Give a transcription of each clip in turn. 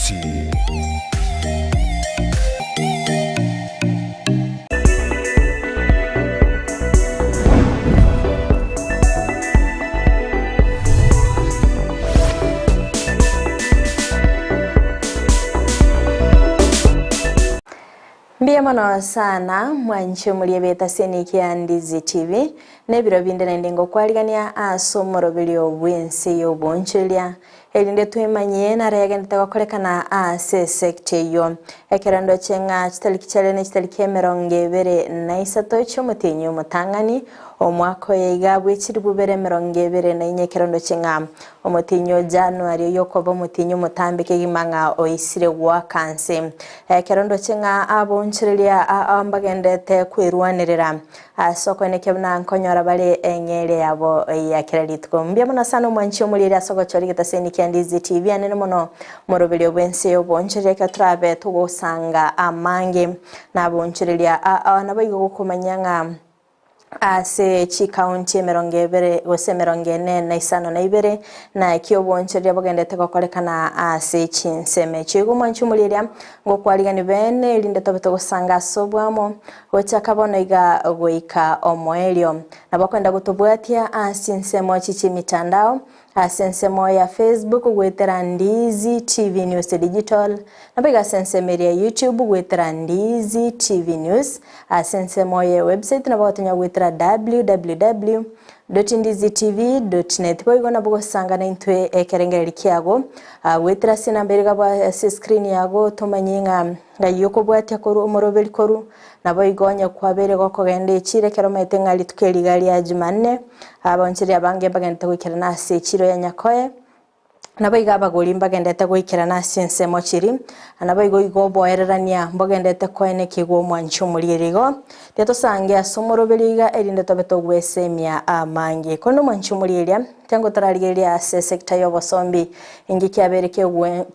Gusii. Mbia mwana sana mwancho muliyebeta seniki ya Ndizi TV nebiro binde nendingo kwaligania asomoro bilio bwensi yobonchelia elinde twemanye na rega kolekana ase sekte yo ekerando chenga chitaliki chalene chitaliki emerongebere na isato chomutenyo mutangani omwako yegabwe chiri bubere emerongebere na inyekerando chenga omutinyo January yokobo mutinyo mutambike gimanga oisire gwa kanse ekerando chenga abonchelia ambagendete kwirwanirira soko nekebna nkonyora bale engere yabo yakeralitko mbia mona sana mwanchi omulira soko chorigeta seniki ya Ndizi TV anene mono morobeli obwense obonchelia katrabe tugosanga amange na bonchelia nabayigo gukomanyanga ase chi county emerongebere gose merongene na isano na ibere na kioboncheria bogendete kokolekana ase chinseme chigo mwanchu muliria ngokwaligani bene elinde tobeto gusanga sobwamo gochakabona iga goika omoelio nabakwenda gutubwatia ase nsemo chichi mitandao asensemo ya Facebook gwetera Ndizi TV News Digital nabiga sensemo ya YouTube gwetera Ndizi TV News asensemo ya website nabawatanya gwetera www.ndizitv.net boigo nabugo sanga na intwe ekerengeri kiago gwetera sinambere gaba screen yago tomanyinga ngayoko bwatya koru omorobeli koru naboigonya kwabere gokogende chire kero maitenga litukeli gali ya Jumanne abonchiri abange bagenda gwikira nase chiro ya Nyakoe naboiga abagolimba gendete gwikira nase nsemo chiri naboigo igoboererania mbogendete koene kigwo mwanchu mulirigo teto sange asomorobeliga elinde tobeto gwesemia amange kono mwanchu muliria tengo taraligelia ase sekta yobosombi ingiki abereke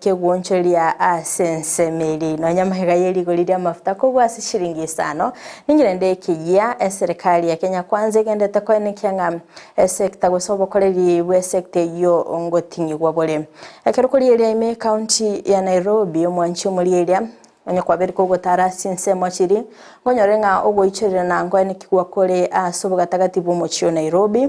kegwonchelia asensemeli no nyamahega yeligoliria mafuta ko bwasi shilingi 5 ningirende kigia serikali ya Kenya kwanza gendete koene kyanga sekta gosobokoleri bwe sekta yo ngotinyi gwabole ekerukuliria ime county ya Nairobi mwanchu muliria onye kwabere ko gotara sinsemo chiri ngonyorenga ogoichirira na ngwane kigwa kore asoboga tagatibu mochio Nairobi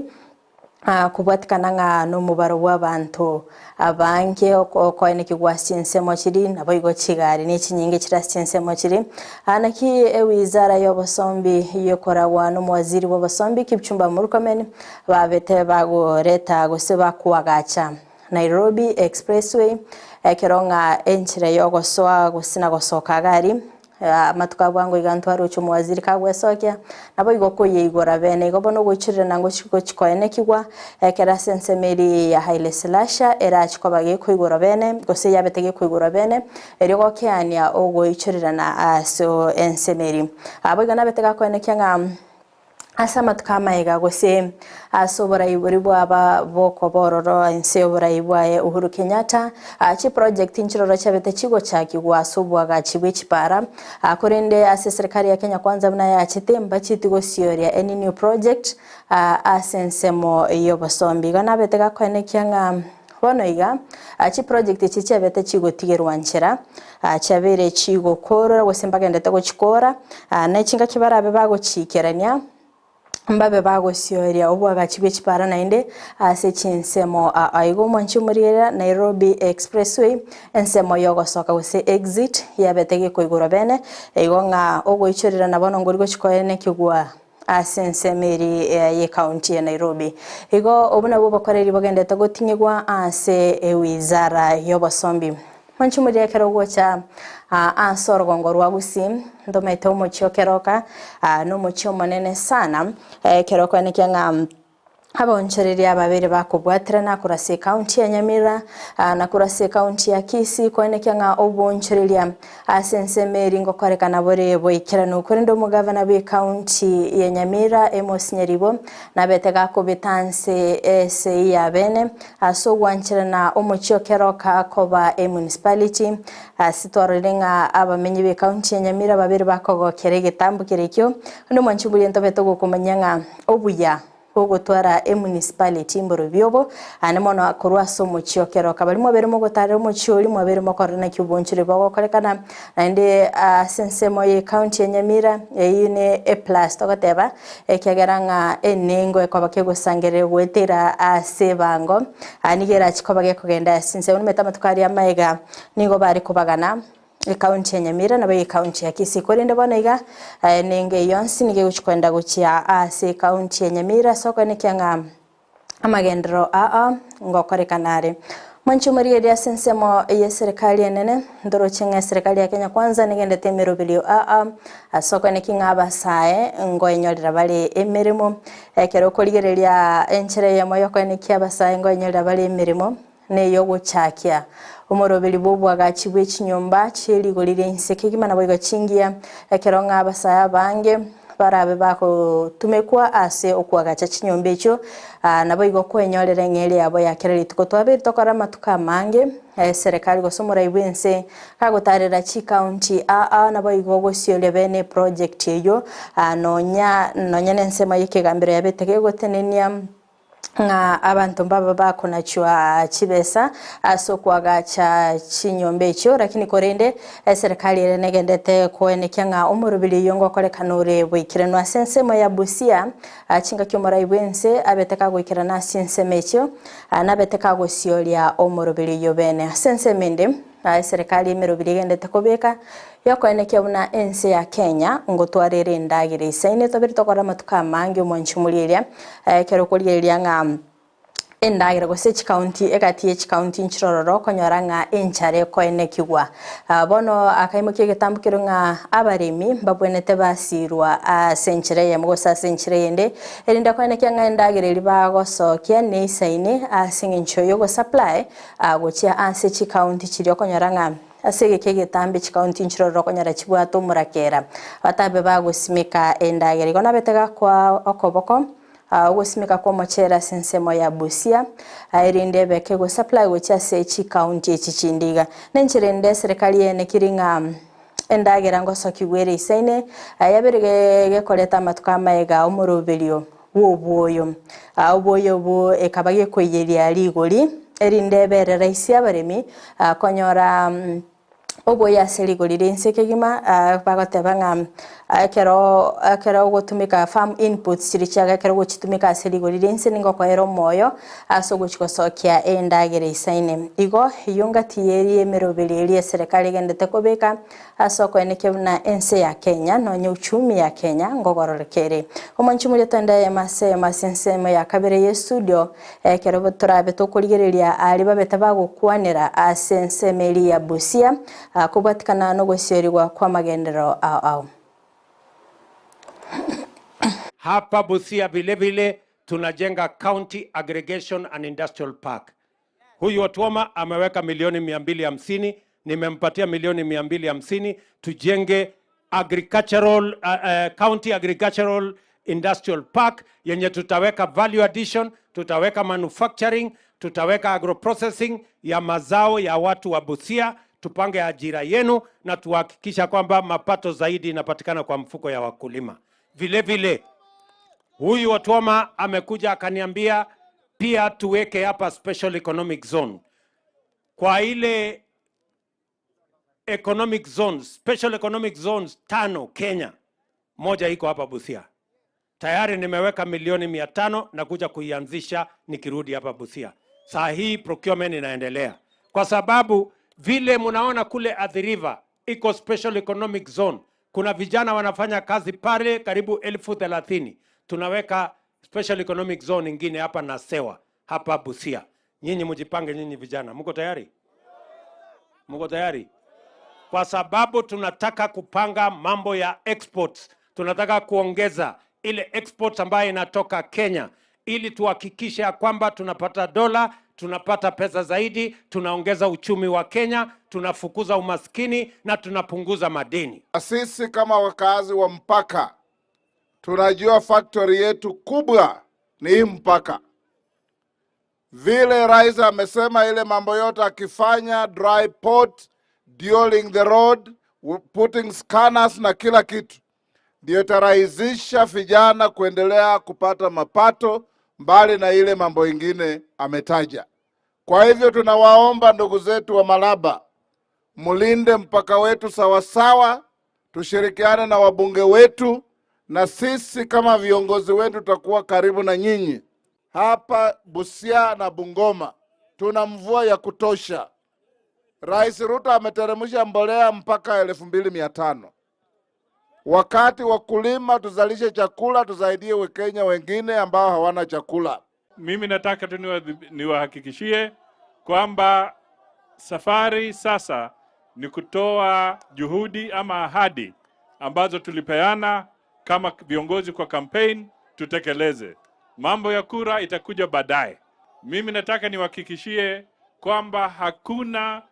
kubwatikana nga no mubaro w'abantu abange okoene kigwa sinsemo chiri naboigo chigari ni chinyinge chira sinsemo chiri anaki wizara y'obosombi yokoragwa no mwaziri w'obosombi Kipchumba Murkomen babete bagoreta goseba kuwagacha Nairobi Expressway keronga enchire yogosoa gusina gosoka gari matuka bwango igantwaro cyo mwaziri kagwesokya naboigo koyigora bene gobono gochirira nango chiko chikoene kigwa kera sensemeri ya Haile Selasha era chikobage koigora bene gose yabetege koigora bene erigo kyania ogoichirira na aso ensemeri aboiga nabetega koene kyanga asama tukamayiga gose asobora iburi bwaba boko bororo ense obora ibwaye Uhuru Kenyatta chi project inchiroro chabete chigo chakigwa sobwaga chibwe chipara akorende ase serikali ya Kenya kwanza buna ya chitemba chitigo sioria any new project asensemo yobosombi gana betega kwene kyanga bonoiga chi project chichabete chigo tigerwanchira chabere chigo korora gose mbagende go chikora na chinga kibarabe bago chikerania mbabe bago sioria obwaga chibwe chipara nainde ase chinsemo aigo mwanchu murira Nairobi Expressway ensemo yogo soka gose exit yabetege koigura bene igonga ogoichorera nabono ngorigo chikoene kigwa asensemeri ye county ya Nairobi igo obuna bo bakoreri bagendete gotinyigwa ase wizara yobosombi mwanchu murira kero gocha ansoro gongorwa Gusii ndomete omochio keroka no mochio monene sana keroka ne kyanga abonchereria babere bakubwatirana kurase county ya Nyamira na kurase county ya Kisii koene kyanga obonchereria asensemeri ngokorekana bore boikirano kurindo mugavana be county ya Nyamira Nyeribo na betega ko betanse ese ya bene asogwanchirana omochio keroka koba municipality asitorelenga abamenyi be county ya Nyamira babere bakogo kerege tambukire kyo ndo mwanchubuli ntobeto gukomanyanga obuya gogotwara municipality mborobiobo ane mono akorwa somo chiokero kabalimo berimo gotare mo chioli mo berimo korana kibonchire bago korekana ande sensemo ye county ya Nyamira ine A+ togoteba ekiageranga enengo ekobake gusangere gwetera sebango anigera chikobage kugenda sinse unmetama tukari amaiga nigo bari kubagana county ya Nyamira na county ya Kisii korinde bonaiga nenge ENSE nige guchikwenda guchia ase county ya Nyamira soko nikianga amagendero ngokorekanare manchumari ya sensemo ya serikali enene ndoro chenga serikali ya Kenya kwanza nigende temero bilio soko nikinga abasae ngoenyorera bali emirimo kero koligereria enchere ya moyo ko nikia abasae ngoenyorera bali emirimo neyo guchakia umorobeli bobu agachibwe chinyomba cheli golire inseke kimana boiga chingia ekeronga abasaya bange barabe bako tumekwa ase okuagacha chinyombe echo nabo igo kwenyorera ngere yabo yakereri tukotwabe tokora matuka mange serikali gosomora ENSE kagotarera chi county nabo igo gosiole bene project eyo nonya nensema yekegambiro yabetege gotenenia nga abantu baba bakona chwa chibesa aso kwagacha chinyombe echo lakini korende serikali enegendete koenekyanga umurubili yongo korekanure bwikirenwa sensemo ya Busia chinga kyomora ENSE abeteka gwikirana sensemo echo anabeteka gosiolia umurubili yobene sensemende serikali emerubili gendete kobeka yakoenekya buna ENSE ya Kenya ngotwarere ndagire isaine tobiri tokora matuka mangi omonchumuliria kero koligeria nga endagire gose county egati county nchirororo konyoranga enchare koenekigwa bono akaimokie getambukiro nga abaremi babwenete basirwa senchire ya mugosa senchire yende erinda koenekya nga endagire libagosokia ne isaine asingincho yogo supply gochia ase county chirio konyoranga asege kege tambe county nchirororo konyara chibwato murakera batabe bagosimika endagire gona betega kwa okoboko ugosimika kwa mochera sensemo ya Busia irinde beke go supply gocha sechi county echichindiga nenchirende serikali ene kiringa endagera ngosoki gwere isaine yaberege koleta matuka maega umurubelio woboyo oboyo bo ekabage koyeria ligoli erinde bere raisi abaremi konyora oboya seligolire nsekegima bagotebanga kero gotumika farm inputs chirichaga kero gochitumika seligolire nseningo kwaero moyo aso gochikosokia endagere isaine igo yonga tieri emerobeli serikali gendete kobeka aso koeneke na ENSE ya Kenya no uchumi ya Kenya ngogororekere omanchumuri tanda ya masensemo ya kabere ye studio kero botorabe tokoligereria ali babeta bagokwanira asensemeli ya Busia kubatikana no gosierirwa kwa magendero Hapa Busia vile tunajenga County Aggregation and Industrial Park. Huyu Otuoma ameweka milioni 250, nimempatia milioni 250 tujenge agricultural County Agricultural Industrial Park yenye tutaweka value addition, tutaweka manufacturing, tutaweka agroprocessing ya mazao ya watu wa Busia, tupange ajira yenu na tuhakikisha kwamba mapato zaidi inapatikana kwa mfuko ya wakulima. Vile huyu Otuoma amekuja akaniambia pia tuweke hapa special economic zone. Kwa ile economic zones, special economic zones 5 Kenya, moja iko hapa Busia. Tayari nimeweka milioni 500 na kuja kuianzisha nikirudi hapa Busia. Saa hii procurement inaendelea. Kwa sababu vile munaona kule Athi River iko special economic zone. Kuna vijana wanafanya kazi pale karibu 30,000. Tunaweka special economic zone ingine hapa na Sewa, hapa Busia. Nyinyi mjipange nyinyi vijana. Mko tayari? Mko tayari? Kwa sababu tunataka kupanga mambo ya exports. Tunataka kuongeza ile exports ambayo inatoka Kenya ili tuhakikishe kwamba tunapata dola, tunapata pesa zaidi, tunaongeza uchumi wa Kenya, tunafukuza umaskini na tunapunguza madeni. Sisi kama wakazi wa mpaka tunajua factory yetu kubwa ni hii mpaka. Vile rais amesema ile mambo yote akifanya dry port, during the road, putting scanners na kila kitu. ndio itarahisisha vijana kuendelea kupata mapato mbali na ile mambo ingine ametaja. Kwa hivyo tunawaomba ndugu zetu wa Malaba, mulinde mpaka wetu sawasawa, tushirikiane na wabunge wetu, na sisi kama viongozi wetu tutakuwa karibu na nyinyi. Hapa Busia na Bungoma tuna mvua ya kutosha. Rais Ruto ameteremsha mbolea mpaka 2500. Wakati wakulima tuzalishe chakula, tusaidie Wakenya wengine ambao hawana chakula. Mimi nataka tu niwahakikishie kwamba safari sasa ni kutoa juhudi ama ahadi ambazo tulipeana kama viongozi kwa campaign, tutekeleze. Mambo ya kura itakuja baadaye. Mimi nataka niwahakikishie kwamba hakuna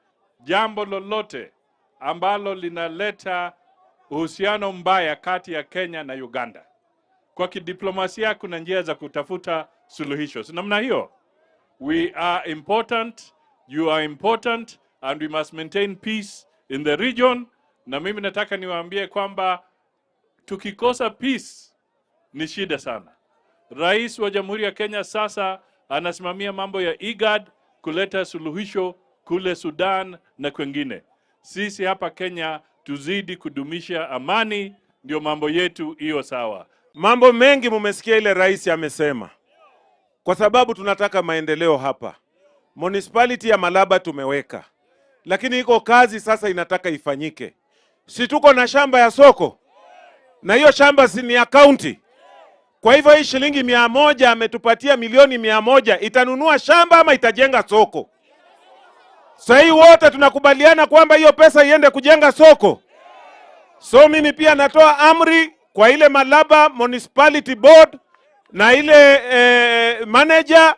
jambo lolote ambalo linaleta uhusiano mbaya kati ya Kenya na Uganda. Kwa kidiplomasia kuna njia za kutafuta suluhisho. Namna hiyo, we are important, you are important, and we must maintain peace in the region. Na mimi nataka niwaambie kwamba tukikosa peace ni shida sana. Rais wa Jamhuri ya Kenya sasa anasimamia mambo ya IGAD kuleta suluhisho kule Sudan na kwengine. Sisi hapa Kenya tuzidi kudumisha amani, ndio mambo yetu hiyo sawa. Mambo mengi mumesikia ile rais amesema. Kwa sababu tunataka maendeleo hapa. Municipality ya Malaba tumeweka. Lakini iko kazi sasa inataka ifanyike. Si tuko na shamba ya soko? Na hiyo shamba si ni ya county. Kwa hivyo hii shilingi 100 ametupatia milioni 100 itanunua shamba ama itajenga soko? Sasa wote tunakubaliana kwamba hiyo pesa iende kujenga soko. So mimi pia natoa amri kwa ile Malaba Municipality Board na ile manager,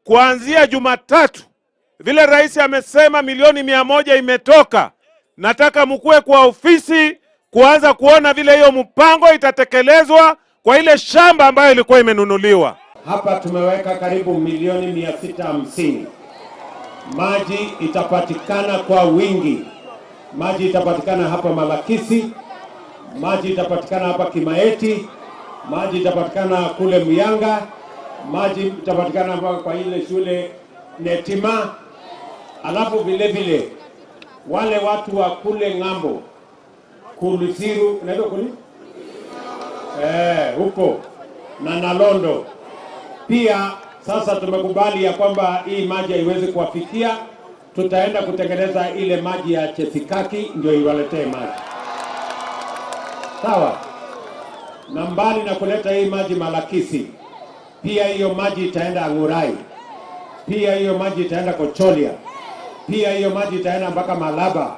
kuanzia Jumatatu vile rais amesema milioni 100 imetoka, nataka mkue kwa ofisi kuanza kuona vile hiyo mpango itatekelezwa kwa ile shamba ambayo ilikuwa imenunuliwa. Hapa tumeweka karibu milioni 650. Maji itapatikana kwa wingi. Maji itapatikana hapa Malakisi, maji itapatikana hapa Kimaeti, maji itapatikana kule Muyanga, maji itapatikana hapa kwa ile shule Netima. Alafu vile vile wale watu wa kule ng'ambo Kulisiru, unaitwa kuli? Huko na Nalondo pia. Sasa tumekubali ya kwamba hii maji haiwezi kuwafikia, tutaenda kutengeneza ile maji ya Chesikaki ndio iwaletee maji. Sawa? Na mbali na kuleta hii maji Malakisi, pia hiyo maji itaenda Angurai, pia hiyo maji itaenda Kocholia, pia hiyo maji itaenda mpaka Malaba.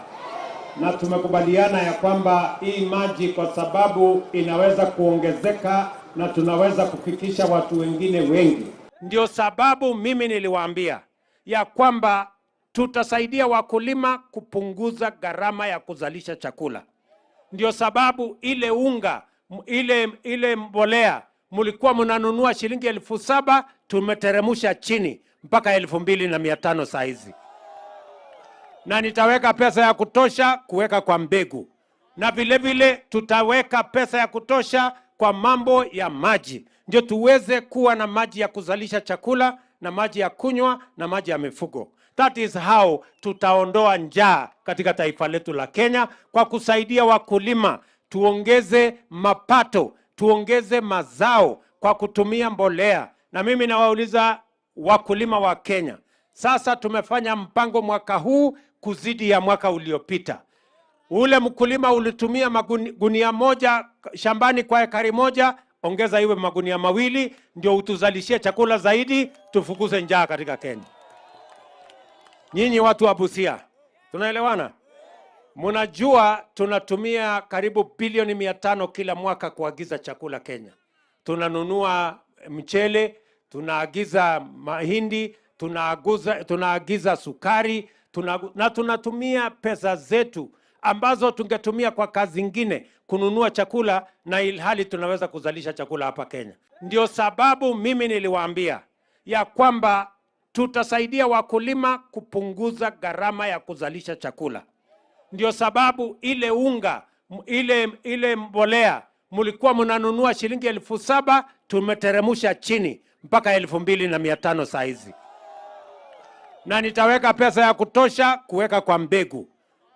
Na tumekubaliana ya kwamba hii maji kwa sababu inaweza kuongezeka na tunaweza kufikisha watu wengine wengi. Ndio sababu mimi niliwaambia ya kwamba tutasaidia wakulima kupunguza gharama ya kuzalisha chakula. Ndio sababu ile unga, ile mbolea mulikuwa mnanunua shilingi 7,000, tumeteremsha chini mpaka 2,500 saa hizi. Na nitaweka pesa ya kutosha kuweka kwa mbegu. Na vile vile tutaweka pesa ya kutosha kwa mambo ya maji. Ndio tuweze kuwa na maji ya kuzalisha chakula na maji ya kunywa na maji ya mifugo. That is how tutaondoa njaa katika taifa letu la Kenya, kwa kusaidia wakulima tuongeze mapato, tuongeze mazao kwa kutumia mbolea. Na mimi nawauliza wakulima wa Kenya, sasa tumefanya mpango mwaka huu kuzidi ya mwaka uliopita. Ule mkulima ulitumia magunia moja shambani kwa ekari moja, ongeza iwe magunia 2 ndio utuzalishie chakula zaidi, tufukuze njaa katika Kenya. Nyinyi watu wa Busia, tunaelewana? Mnajua tunatumia karibu bilioni 500 kila mwaka kuagiza chakula Kenya. Tunanunua mchele, tunaagiza mahindi, tunaagiza sukari, na tunatumia pesa zetu ambazo tungetumia kwa kazi zingine kununua chakula, na ilhali tunaweza kuzalisha chakula hapa Kenya. Ndio sababu mimi niliwaambia ya kwamba tutasaidia wakulima kupunguza gharama ya kuzalisha chakula. Ndio sababu ile unga, ile mbolea mulikuwa mnanunua shilingi 7,000, tumeteremusha chini mpaka 2,500 saa hizi. Na nitaweka pesa ya kutosha kuweka kwa mbegu.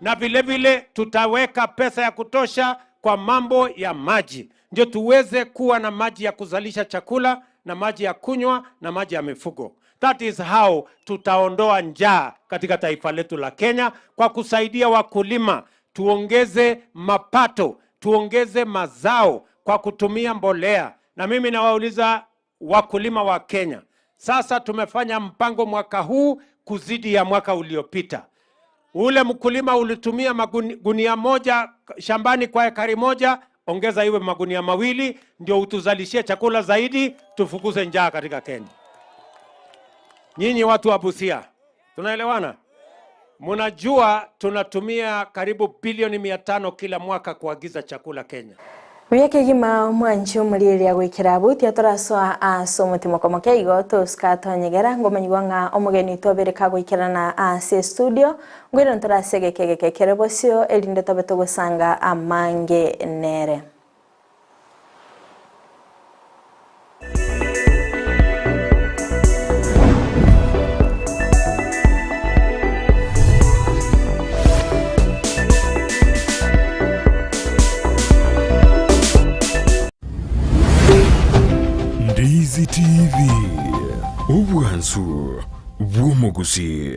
Na vile vile tutaweka pesa ya kutosha kwa mambo ya maji. Ndio tuweze kuwa na maji ya kuzalisha chakula na maji ya kunywa na maji ya mifugo. That is how tutaondoa njaa katika taifa letu la Kenya, kwa kusaidia wakulima tuongeze mapato, tuongeze mazao kwa kutumia mbolea. Na mimi nawauliza wakulima wa Kenya, sasa tumefanya mpango mwaka huu kuzidi ya mwaka uliopita. Ule mkulima ulitumia magunia moja shambani kwa ekari moja, ongeza iwe magunia 2, ndio utuzalishie chakula zaidi, tufukuze njaa katika Kenya. Nyinyi watu wa Busia, tunaelewana? Munajua tunatumia karibu bilioni 500 kila mwaka kuagiza chakula Kenya. Wiyake gima mwancho muriria gwikira buti atoraswa asomutimo komoke igoto skato nyegera ngomanyigwanga omugeni tobereka gwikirana ase studio ngwira ntorasege kege KERUBO elinde tobeto gusanga amange nere. Ndizi TV ubwansu bw'umugusii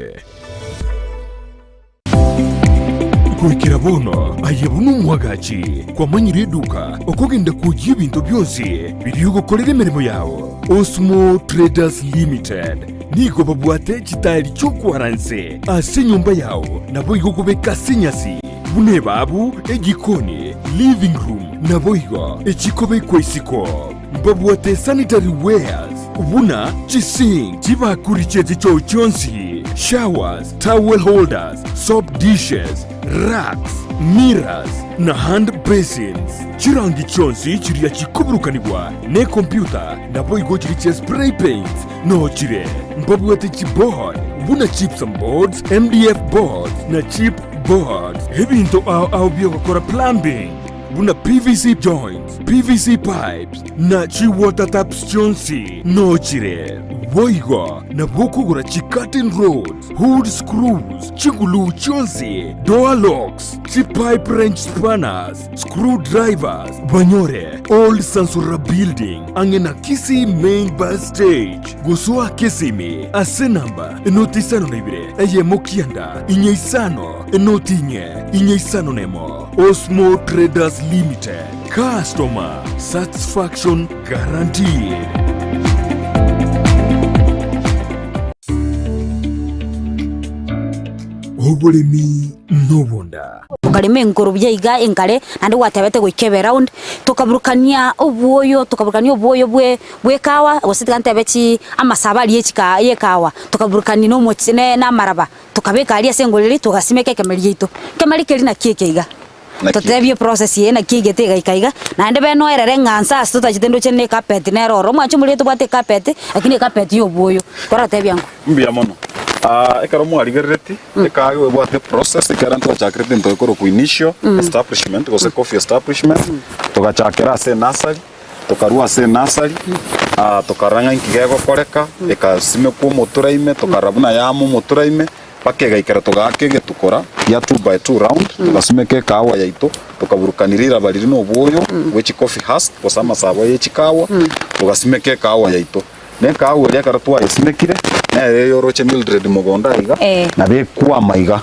kwikira bono ayebuna umwagaji kwamanyira eduka okugenda kujya ibintu byose biri gukorera imirimo yawo. Osmo Traders Limited nigo babwate kitari cyo kwaranse ase nyumba yawo nabo igokubeka sinyasi bune babu egikoni living room nabo igo ekikobe kwesiko babwate sanitary wares ubuna chising chibakurichezi cho chonsi showers, towel holders, soap dishes, racks, mirrors na hand basins. Chirangi chonsi chiria chikuburukanibwa ne computer nabo igo chiriche spray paints no chire babwate chipboard ubuna chips and boards, MDF boards na chip boards ebinto au byokora plumbing buna PVC joints, PVC pipes na chi water taps chonsi no chire boigo na bokugura chi curtain rods, hood screws, chigulu chonsi, door locks, chi pipe wrench spanners, screwdrivers, banyore old Sansura building angena Kisii main bus stage gusua Kisimi ase namba enotisano nebire eye mokianda inyeisano enotinye inyeisano nemo. Osmo Traders Limited, customer satisfaction guaranteed. Obolemi nobonda ukarime nkuru byiga enkare nandi watebete gwikebe round tukaburukania obuoyo bwe kawa gositigante bechi amasabali yechika yekawa tukaburukani no mochine na maraba tukabeka ali asengolili tugasimeke kemeli yito kemeli keli na kikeiga tutebye process ye na kigete gaikaiga nandi beno erere ngansa tutachitendo chene carpet nero romo achumuli tubate carpet lakini carpet yo buoyo kora tebyango mbia mono ekaro mwarigereti ekawe bwate process ekaranto chakrete nto ekoro ku initial establishment gose coffee establishment tugachakera ase nursery tukarua ase nursery tukaranga inkigego koreka ekasime ku moturaime tukarabuna yamo moturaime pakega ikara tugakege tukora ya 2 by 2 round tugasumeke kawa yaito tukaburukanirira bariri no buoyo wechi coffee house posama sabo yechi kawa tugasimeke kawa yaito ne kawa ya karatwa yasimekire na yoroche Mildred Mugonda iga na be kwa maiga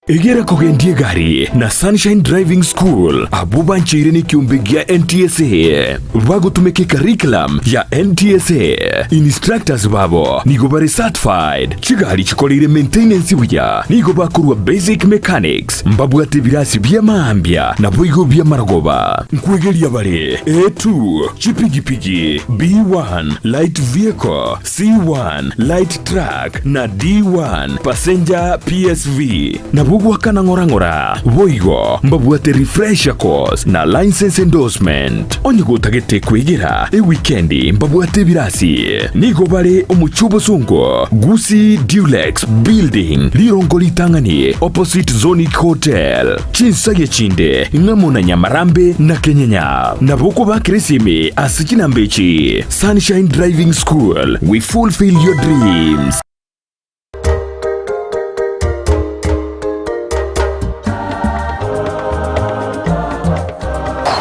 Egera kugendie gari na Sunshine Driving School abuba nchiri ni kiumbigia NTSA wago tumeke curriculum ya NTSA instructors babo nigo bari certified chigari chikolire maintenance wija nigo bakurwa basic mechanics mbabu ate birasi bya maambia na boigo bya maragoba nkwegelia bari A2 chipigipigi B1 light vehicle C1 light truck na D1 passenger PSV na nabugwa kana ngora boigo mbabwate refresher course na license endorsement onye gutagete kwigira weekendi mbabwate birasi nigo bare omuchubo sungo Gusii Duplex Building lirongo litangani opposite Zonic Hotel chinsage chinde ngamona Nyamarambe na Kenyanya naboko ba Krisimi asikinambechi Sunshine Driving School. We fulfill your dreams.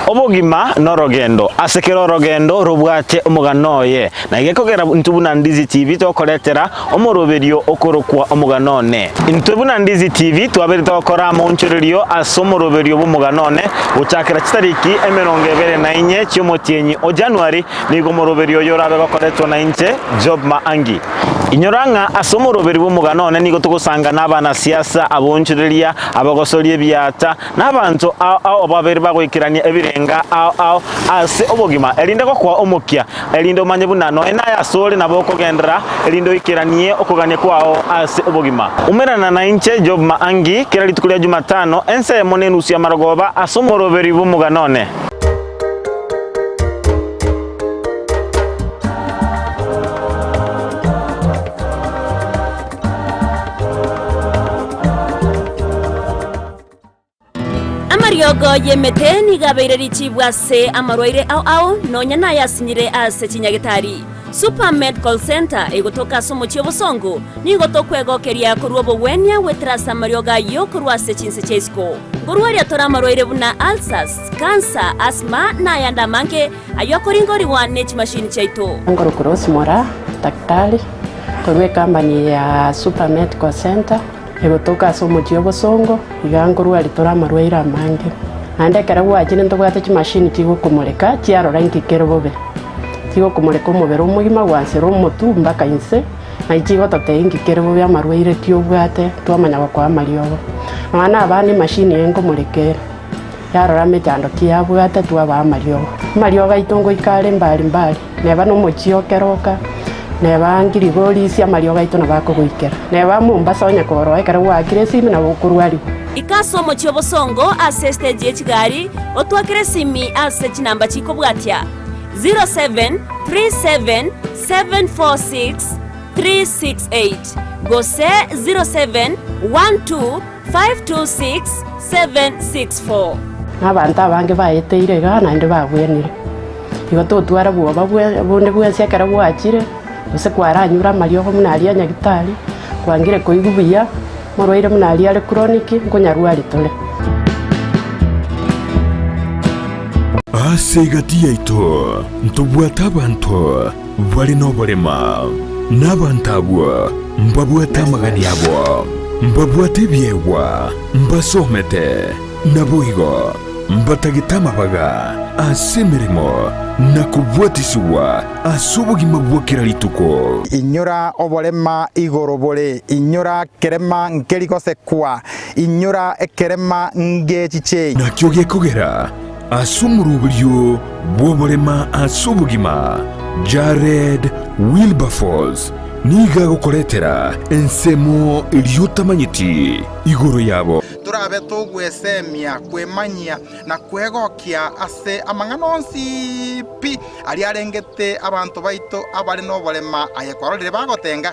Obogima no rogendo asekero rogendo rubwate omuganoye na igekogera ntubuna Ndizi TV tokoretera omoroberio okorokwa omuganone ntubuna Ndizi TV twabere tokora monchorerio asomoroberio bomuganone uchakira chitariki 24 chyomotienyi o January nigo moroberio yorabe gokoretwa na inche job maangi inyoranga asomoroberio bomuganone nigo tugusanga nabana siasa abonchoreria abagosorie byata nabantu ababere bagwikirania ebirenga ase obogima elinde kwa omukia elinde omanye bunano enaya sole naboko gendera elinde ikiranie okuganye kwao ase obogima umerana na inche job maangi kira litukulia Jumatano ENSE monenusi ya maragoba asomoroberi bumuganone Amariogo yemeteni gabeire richibwa se amarwaire au nonya na yasinyire ase chinyagitari Super Medical Center egotoka somochio bosongo nigotokwegookeria KERUBO wenia wetrasa marioga yokorwa se chinse chesko gorwaria tora marwaire buna ulcers cancer asthma na yanda mange ayokoringori wa nech machine chaito ngoro cross mora daktari korwe company ya Super Medical Center egotoka somochio bosongo igangorwa ritora marwaire mange ande karagwa ajine ntogwate chi machine chigokomoreka chiarora nkikerobobe tigo komoreka omubere omugima gwansera omotu mbaka inse na ichigo toteingi kerebo bya marwaire tiobwate twamanya kwa mariogo mwana abani machine engomorekera yarora mechando kiabwate twaba mariogo itongo ikale mbali neba no mochio keroka neba ngirigori cia mariogo ito na bako gwikera neba Mombasa onya koro ekara wa Kisii na bukurwari ikaso mochio bosongo ase stage echigari otwakire simi ase chinamba chiko bwatia 0737746368 gose 0712526764 abantu abange bayeteire gana inde bagwenire igo totwara bwoba bonde bwense kara bwachire use kwaranyura mariogo munali anyagitari kwangire koigubuya morwaire munali ale chronic nkonyarwari tole asegati yaito ntubwata abantu bali no bolema nabantabwa mbabwata magani yabo mbabwate byewa mbasomete naboigo mbatagitama baga asemerimo nakubwatisuwa asubugima bwokera lituko inyora obolema igorobole inyora kerema nkerikosekwa inyora ekerema ngechiche nakyo gekogera asumuruburyo bwobolema asubugima Jared Wilberforce niga gukoretera ensemo iliyotamanyiti igoro yabo turabe tugwesemia kwemanyia na kwegokia ase amanganonsi pi ali arengete abantu baito abali no bolema ayekwarorire bagotenga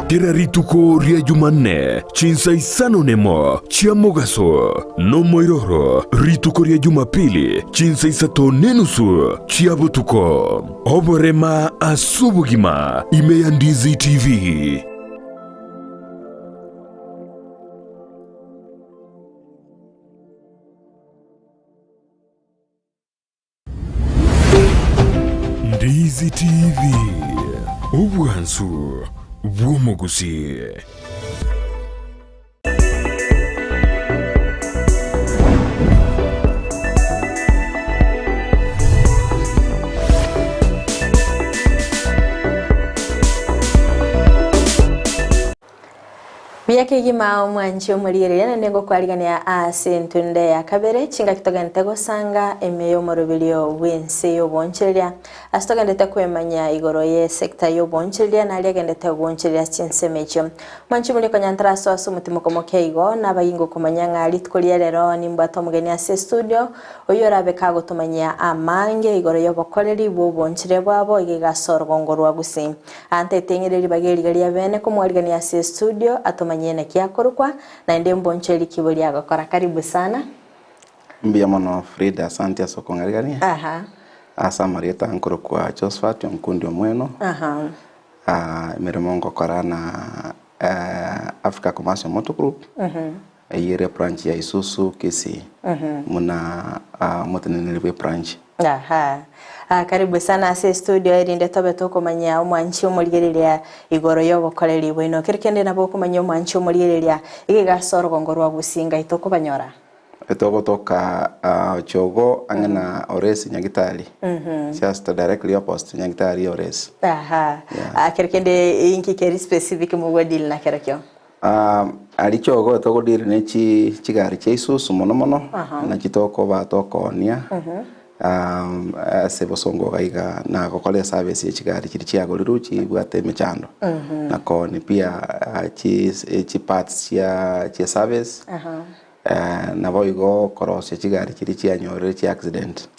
kera rituko ria Jumanne chinsa isano nemo chia mogaso no moiroro rituko ria Jumapili chinsa isato nenusu chia butuko oborema asubugima ime ya Ndizi TV. Ndizi TV obwansu bw'omugusi. Miyake gima mwanchi omulire na nengo kwarigania ase ntunde ya kabere chinga kitogente gosanga emeyo morobilio wense yo boncheria astogende kwemanya igoro ye sector yo boncheria na aliagendete boncheria chinsemecho mwanchi muri konyantara so asumuti komoke igo na bayingo komanyanga litkolia lero nimbato mugeni ase studio oyo rabeka gotumanya amange igoro yo bokoreri bo bonchire bwabo igigasoro gongorwa Gusii ante tengereri bageri galia bene komwarigania ase studio atumanya nyene kiakorukwa na ndi mboncheri kibuli agakora karibu sana mbia mono FRIDAH asante asokongarigania aha asa marieta nkorukwa JOSEPHAT ONKUNDI omweno mirimo ngokora na Africa Commercial Motor Group yire branch ya Isuzu Kisii muna mutenenelwe branch karibu sana ase studio erinde tobe tokomanya omwanchi omuliriria igoro yo bokoreri bwino kirikende nabo komanya omwanchi omuliriria igigasoro gongorwa Gusinga itokobanyora etogotoka chogo angana oresi nyagitari just directly opposite nyagitari oresi kirikende inki keri specific mugodil na kerakyo ali chogo etogodiri nechi chigari che Isuzu mono na chitoko batokonia sebosongo gaiga na gokole service ye chigari kiri chiagoriru chibwate mechando nako ni pia chi parts ya service na boigo korose chigari kiri chianyore chi accident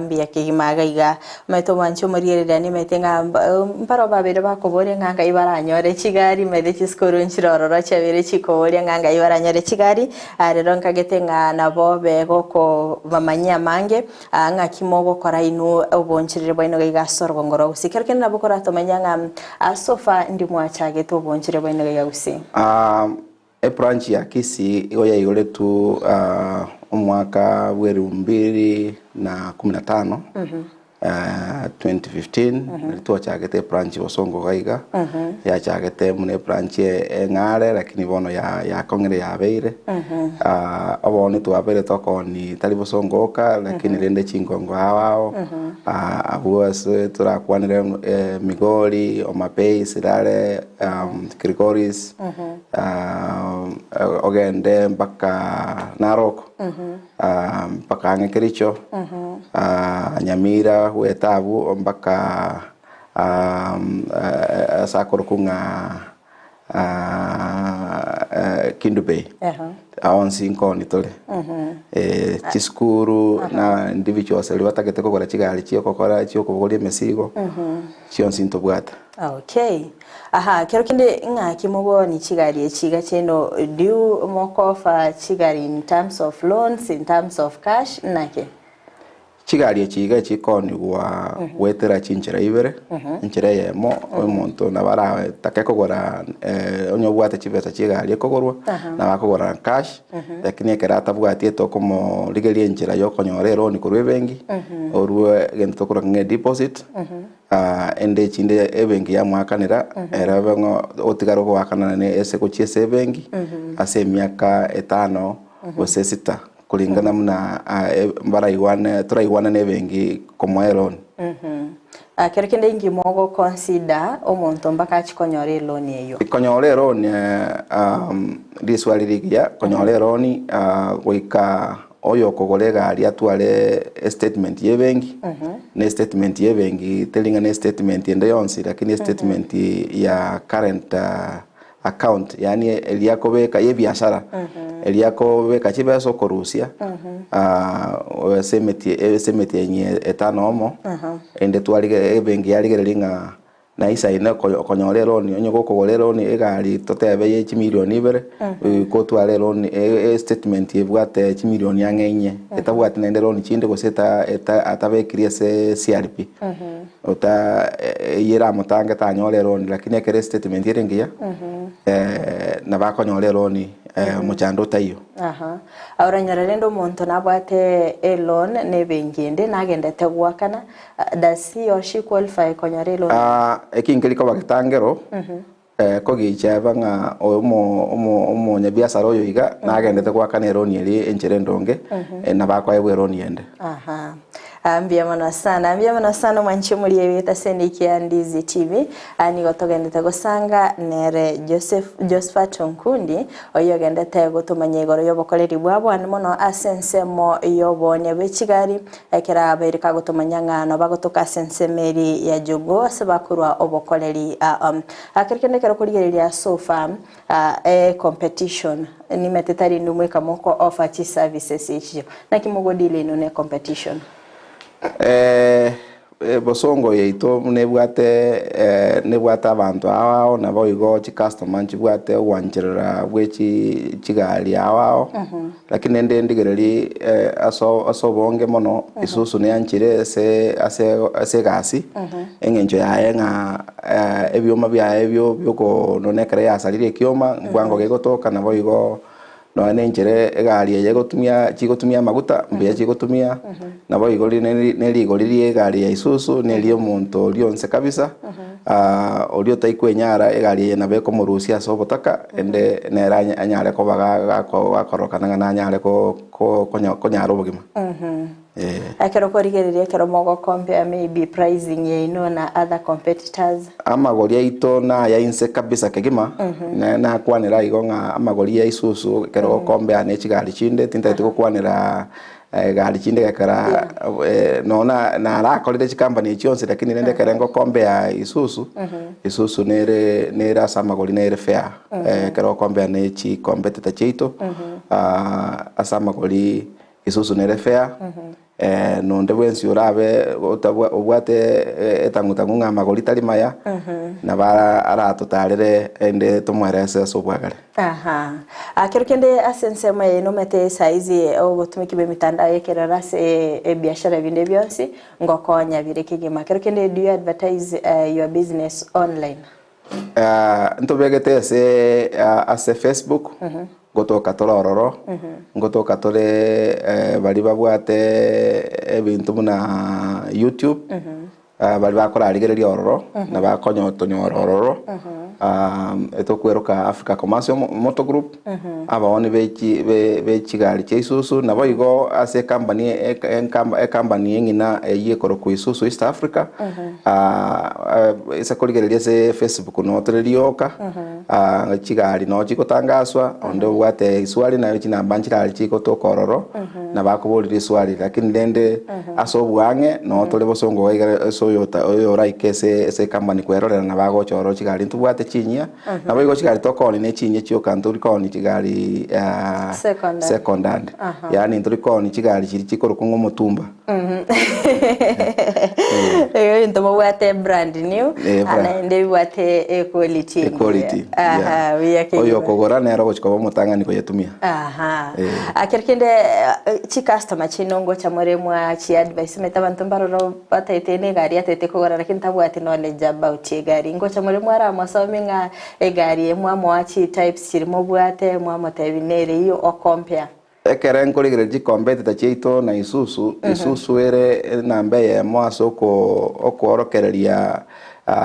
mbia kigimagaiga meto mancho murierera ni metenga mparo babere bakobore nganga ibaranyore chigari mede chiskoro nchirororo chabere chikobore nganga ibaranyore chigari rero nkagetenga nabo bego ko bamanya mange nga kimogo kora inu obonchirire bwino gaiga sorgo ngoro Gusii nabo kora tomanyanga sofa ndi mwachage to bonchire bwino gaiga Gusii branch ya Kisii igo ya igoletu umwaka weru 2015 2015 nilitoa chagete branch osongo gaiga ya chagete mune branch ngare lakini bono ya kongere ya beire abone tuwabere tokoni tali bosongoka lakini rende chingongo hawao abuase turakwanire migori omapei sirale Gregoris ogende mpaka Narok mpaka Ngekericho Nyamira wetabu mpaka sakorukunga Kindube aonsi nkoni tole chiskuru na individuals ali watakete kokora chigari chiyo kokora chiyo kokolie mesigo chionsi ntobwata kero kinde nga kimogo ni chigari echiga cheno do mokofa chigari in terms of loans in terms of cash nake chigari echiga chikoni wa wetera chinchira ibere inchira yemo omuntu nabara takekogora onyo bwate chibesa chigari ekogorwa na bakogora cash lakini ekerata bwati etokomo ligeli inchira yokonyorero ni kurwe bengi orwe gento tokora nge deposit ende chinde ebengi ya mwakanira era bengo otigaro ko wakana ne ese ko chiese bengi ase miaka 5 ose 6 kulingana mna mbara iwane tura iwane ne bengi komoeron kerekende ingi mogo consider omonto mbaka chikonyore loan eyo konyore loan diswalirigia konyore loan goika oyo kogolega ali atwale statement yebengi ne statement yebengi telinga ne statement ende yonsi lakini statement ya current account yani eliyakobeka ye biashara eliyakobeka chibeso korusia semeti yenye etanomo ende twalige ebengi yaligerelinga na isa ine konyorero ni onyo kokogorero ni egali totebe ye chimilioni ibere ko twarero ni statement yebwate chimilioni yangenye etabwate nendero ni chinde goseta atabe kriese CRP ota yera mutange tanyorero ni lakini ekere statement yerengia na bakonyorero ni muchando tayo ahora nyarendo monto nabwate loan ne bengende nagende tegwakana does he or she qualify konyorero ekingeliko bakitangero ko gichaba nga omo nyabiasara oyo iga nagendete gwakana eroni eri enchere ndonge na bakwa ebwero niende ambia mana sana mwanchi muri yebita seniki ya Ndizi TV ani gotogendete gusanga nere Josephat Onkundi oyo gendete gutumanya igoro yobokoreri bwabo ani mono asensemo yobonye bekigali ekera aberika gutumanya ngano bagotoka sensemeri ya jogo sebakurwa obokoreri akirikende kero kurigereria sofa competition ni metetari numwe kamoko offer chi services ichi na kimogodile no ne competition bosongo yeito nebwate abantu awao na boigo chi customer nchibwate wanjirira bwechi chigali awao lakini ndigereri aso bonge mono isusu ne yanchire ase gasi engenjo yae nga ebyoma bya ebyo byoko nonekere yasalire kioma ngwango gegotoka na boigo no nenjere egali yegotumia chigotumia maguta mbiya chigotumia nabo igoli neligoliri egali ya isusu nelio muntu lyonse kabisa olio taikwenyara egali ye nabeko murusia sobotaka ende nera anyare ko baga korokana na anyare ko konyaro bugima akero korigereria akero mogo compare maybe pricing ye ino na other competitors amagori aito na ya ENSE kabisa kegima na kwanira igonga amagori ya isusu kero compare ne chigali chinde tinta tiko kwanira gali chinde gakara nona na la kolide company chionse lakini nende kerengo compare isusu isusu nere samagori nere fair kero compare ne chi competitor cheito asamagori isusu nere fair no ndewensi urabe obwate etangutangunga magori tari maya na bara aratotarere ende tumwerese sobwagare akirikende asensema no mete saizi ogotumiki be mitandao yekerera se biashara binde byonsi ngokonya birekigema akirikende do you advertise your business online ntobegete ase Facebook gotoka torororo gotoka tore bali babwate ebintu muna YouTube bali bakora aligereria ororo na bakonyo tonyororo etokweroka Africa Commercial Motor Group abaone bechigali cheisusu na boigo ase company ngina yekoro ku isusu East Africa isa koligereria se Facebook no tererioka chigali no chikotangaswa onde bwate iswali nayo chinambanchira chiko tokororo na bakubolira iswali lakini ndende asobwange no tole bosongo waigara soyota oyo raike se company kwerorera na bago choro chigali ntubwate chinya na boigo chigali tokoni ne chinya chio kanturi koni chigali secondary yani nturi koni chigali chiri chikoro kungo mutumba ntomo bwate brand new ana ende bwate quality oyo kogora nero gochikoba mutangani ko yetumia akirikende chi customer chinongo chamoremwa chi advice metabantu mbaroro bataitene gari atete kogora lakini tabwate knowledge about gari ngo chamoremwa ara masominga egari emwa chi types chirimo bwate mwa motabinere iyo o compare ekeren koligereji competitor cheito na isusu ere nambe ye mwaso ko orokereria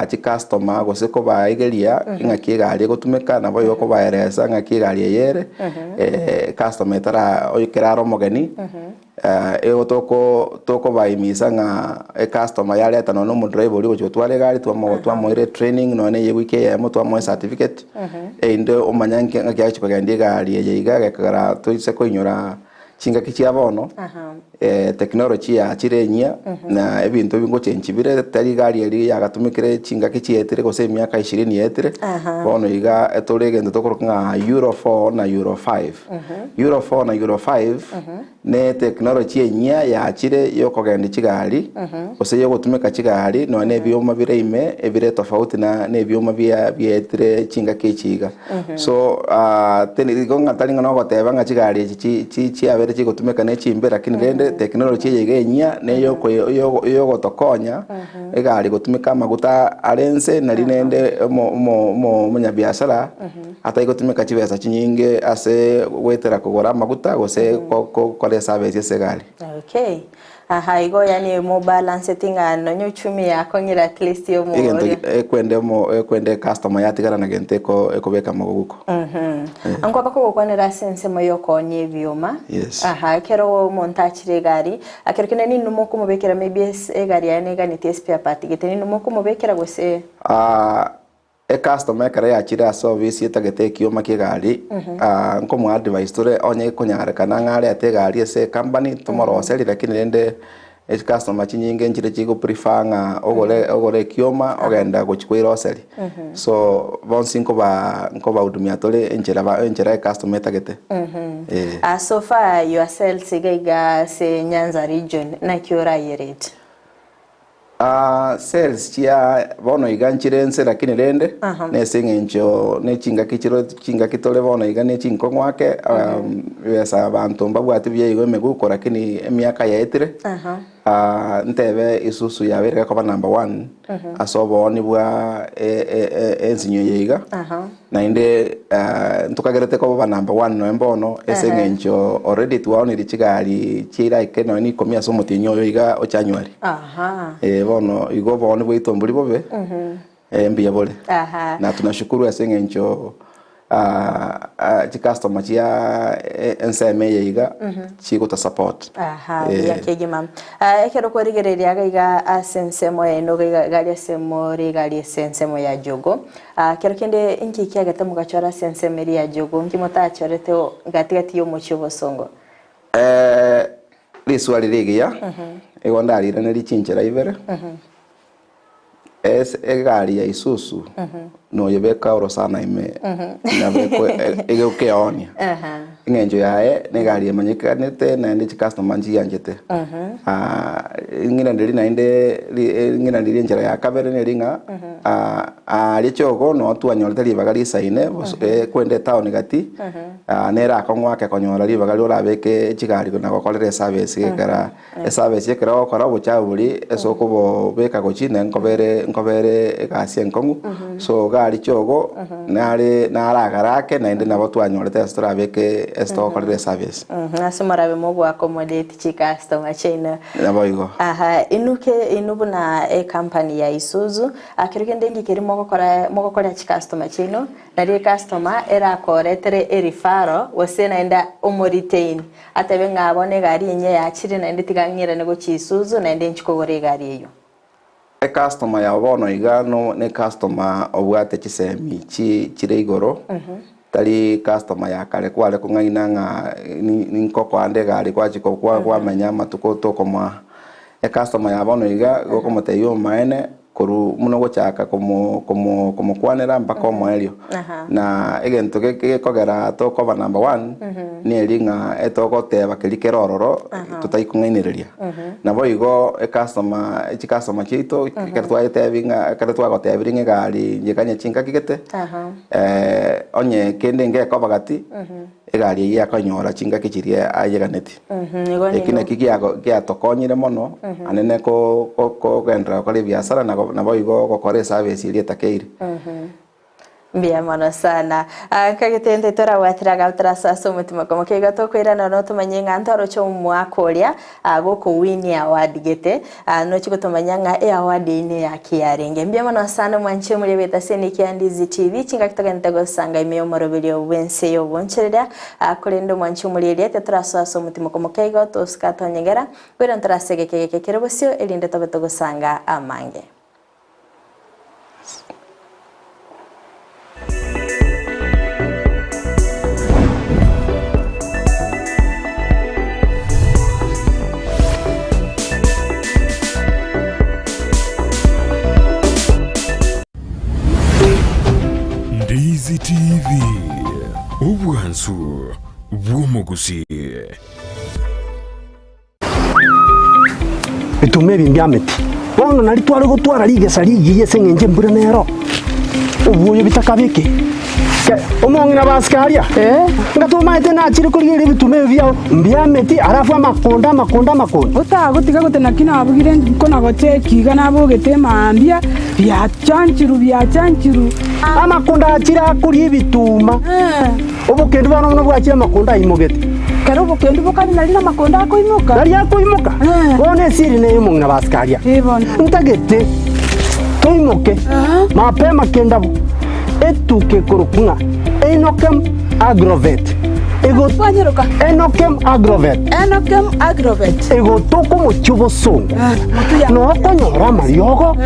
chi customer goseko baigeria ngakigali gotumeka na boyo ko baeresa ngakigali yere customer tara oyikiraro mogeni toko baimisa nga customer yale atano no driver uri gocho twale gari twamoire training no ne yewike ya moto amwe certificate inde omanyanke ngakiachi bagandi gari yeyiga gakara toise ko inyora chinga kichiabono technology ya chirenya na ebintu bingo chenchibire tari gari eri yagatumikire chinga kichietire gose myaka 20 yetre bono iga etoregende tokoroka Euro 4 na Euro 5 Euro 4 na Euro 5 ne technology enya ya chire yokogende chigari gose yogotumika chigari no ne byoma bireime ebire tofauti na ne byoma bietre chinga kichiga so teni gonga talinga no goteba nga chigari chi abere chigotumika ne chimbe lakini rende technology yegenya ne yo gotokonya egari gotumika maguta arense na rinende mo munyabiashara ata igotumika chibesa chinyinge ase wetera kugora maguta gose kore service segari okay aha igo yani mo balance tinga no nyuchumi yako ngira at least yo mo kwende customer yatigara na gente ko beka moguko anko bako kwanira sense mo yoko ni vyoma yes aha kero montachire gari akero kineni numo kumubekera maybe egari yani gani spare part giteni numo kumubekera gose customer kare yachira service yetagete kioma kigari nko mu advice tore onye kunyara kana ngare ate gari ese company tomorrow sell lakini rende customer chinyinge njire chigo prefer nga ogore kioma ogenda gochikwira oseli so bonsi nko ba udumia tole enjera customer yetagete so far yourself sigaiga se Nyanza region na kiora yerate sales chia bono iganchirense lakini rende nesengencho ne chinga kitole bono igane chinko mwake besa abantu mbabwati bye igo meguko lakini emiaka yaetire ntebe isusu yabere ko number 1 asobo ni bwa ensinyo yiga na inde ntukagerete ko ba number 1 no embono esengencho already tuwaoni richigali chira ikeno ni komia somo tinyo yiga ochanywari bono igo bono bwito mbuli bobe mbia bole na tunashukuru esengencho customer chia ENSE yiga chiko ta support yakege mam ekero korigereria gaiga asense mo eno gaiga semo rigali sense mo ya jogo kero kende inki kiagete mugachora sense meri ya jogo nkimotachorete gatigati yo muchibo songo riswali rigia egondari ne richinchera ibere egari ya isusu no yebeka oro sana ime na beko egeuke onia ngenjo yae ne gari emanyikanete na ndi customer nji yanjete ngina ndiri na inde ngina ndiri njera ya kabere ne ringa richogo no tuanyorete libagari saine kwende town gati nera kongwake konyora libagari orabeke chigari na gokorere service gekara service gekara okora buchaburi esoko beka gochine nkobere gasi enkongu so gari chogo naragarake na inde nabo twanyorete storabeke estokorere service asumarabe mogo accommodate chi customer chain naboigo inubuna company ya Isuzu akirikende ngikiri mogokora chi customer chain na ri customer era koretere erifaro wose na enda umoritain atebe ngabone gari nye yachire na inde tigangire nego chi Isuzu na inde nchikogore gari eyo customer ya bono igano ne customer obwate chisemi chire igoro tali customer ya kale kwale kungaina nga ninkoko ande gari kwachiko kwa menya matuko tokoma customer ya bono iga gokomote yo maene koru muno gochaka como kwanera mpaka omwelio na egento kogera toko ba number 1 ni elinga etoko teba kilikerororo tutaikungainireria na boigo customer chito kertwa etebinga kertwa gotebringa gari njekanya chinka kigete onye kende nge kobagati egari ya konyora chinga kichirie ayeganeti ekina kigia tokonyire mono anene ko gendra ko biashara na boigo gokore service ile takeire mbia mono sana kagitende tora watiraga utrasaso mutima komo kega tokwira no tumanyenga ntoro cho mwakoria goko wini award gete no chiko tumanyanga award ine ya kiarenge mbia mono sana mwanche muri beta seni kia Ndizi TV chinga kitagenda gosanga imeyo morobelio wense yo boncherera akolendo mwanche muri lete trasaso mutima komo kega to skato nyegera kwira ntrasege kege KERUBO elinde tobeto gosanga amange Ndizi TV obwansu bw'omugusii bitume bimbyameti bono nari twari gutwara rigesa rigiye sengenje mbure nero ubuyo bitakabike omongi na baskaria ngatuma ite na chiri kurigire bitume bya mbyameti arafu makonda utagutiga gutena kina abugire kona gote kiga nabo gete mambia bya chanchiru amakonda achira kuri bituma obukende bono bwachira makonda imogete Kerubo kendi bokani nalina makonda akoimuka. Nari akoimuka. Bone siri ne yumo na baskaria. Ntagete. Toimoke. Mapema kenda etuke korokunga. Enokem agrovet. Ego Wanyeruka. Enokem agrovet. Enokem agrovet. Ego toko mochubo songo. No konyora mariogo.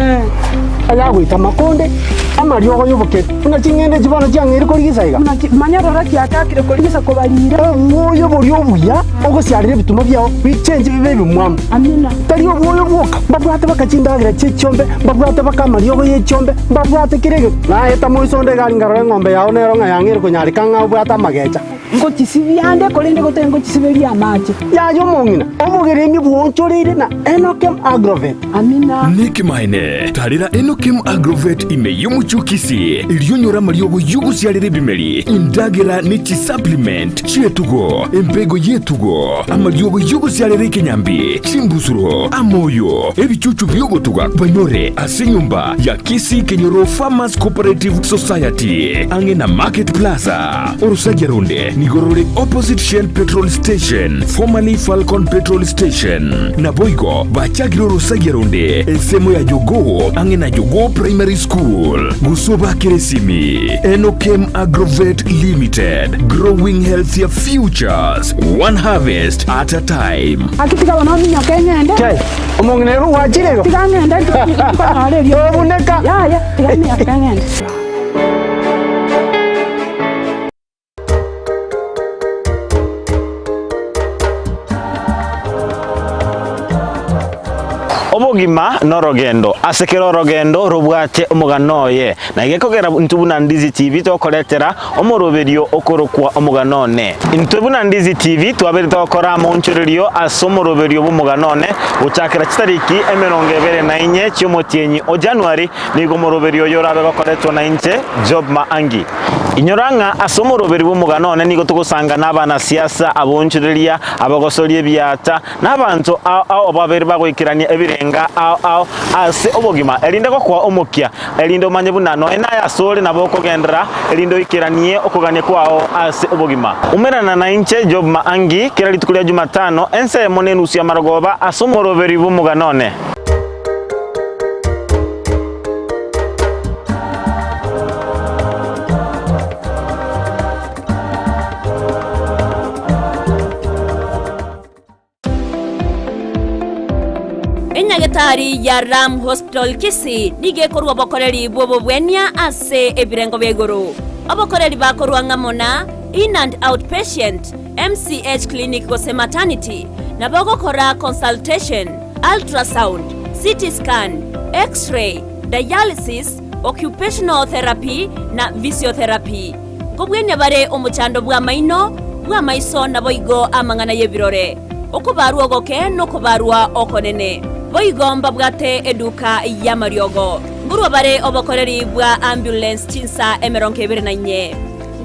Aya gwita makonde. Amariogo yoboke. Una chingende chibana changere korigisa iga. Manyarora kiatakire korigisa kobarire. Oyo borio buya. Ogo siarire bituma byao. Bichenje bibe bimwam. Amina. Tari oboyo boka. Babwate bakachindagira chichombe. Babwate bakamariogo yechombe. Babwate kirege. Na eta moisonde gari ngaro ngombe yao nero nga yangire kunyarika nga bwata magecha. Ngochisibiande kolinde gote ngochisiberia amache. Ya yo mongina. Obogeremi bwonchorire na Enokem agrovet. Amina. Niki maine. Tarira Enokem agrovet ime yomuchukisi. Ilionyora mariogo yugu sialire bimeri. Indagira nichi supplement. Chietugo. Empego yetugo. Amariogo yugu sialire kenyambi. Chimbusuro. Amoyo. Ebichuchu byogo tuga. Banyore. Asinyumba. Ya Kisii Kenyoro Farmers Cooperative Society. Angena Market Plaza. Orusajaronde. Nigorore opposite Shell Petrol Station, formerly Falcon Petrol Station. Naboigo, Bachagiro Rosagironde, Ensemo ya Jogo, Angena Jogo Primary School. Gusoba Keresimi, Enokem Agrovet Limited, growing healthier futures, one harvest at a time. Akitika wanami nyakengende. Kai, omongneru wachirego. Tikangende tukanalerio. Obuneka. Ya, tikani yakengende. Obogima no rogendo asekero rogendo rubwate omuganoye na igekogera ntubuna Ndizi TV tokoretera omoroberio okorokwa omuganone ntubuna Ndizi TV twabere tokora monchorerio asomoroberio bumuganone uchakira kitariki 24 cy'omotienyi o January nigo moroberio yorabe gokoretwa na inche job maangi inyoranga asomoroberio bumuganone nigo tugusanga n'abana siasa abonchoreria abagosorie byata n'abantu ao babere bagwikirania ebire au ase obogima elinde kwa omokia elinde omanye bunano enaya sole nabo kogendera elinde ikiranie okugania kwao ase obogima umerana na inche job maangi kera litukulia Jumatano ense monenusia marogoba asomoroberi bumuganone Enyagetari ya Ram Hospital Kisii nigekorwa abokoreri bobo bwenya ase ebirengo begoro abokoreri bakorwa ngamona in and outpatient MCH clinic gose maternity na bagokora consultation ultrasound CT scan x-ray dialysis occupational therapy na physiotherapy gobwenya bare omuchando bwa maino bwa maiso na boigo amangana yebirore okubarwa goke no kubarwa okonene boigomba bwate eduka ya mariogo ngurwa bare obokoreri bwa ambulance chinsa emeronke birenanye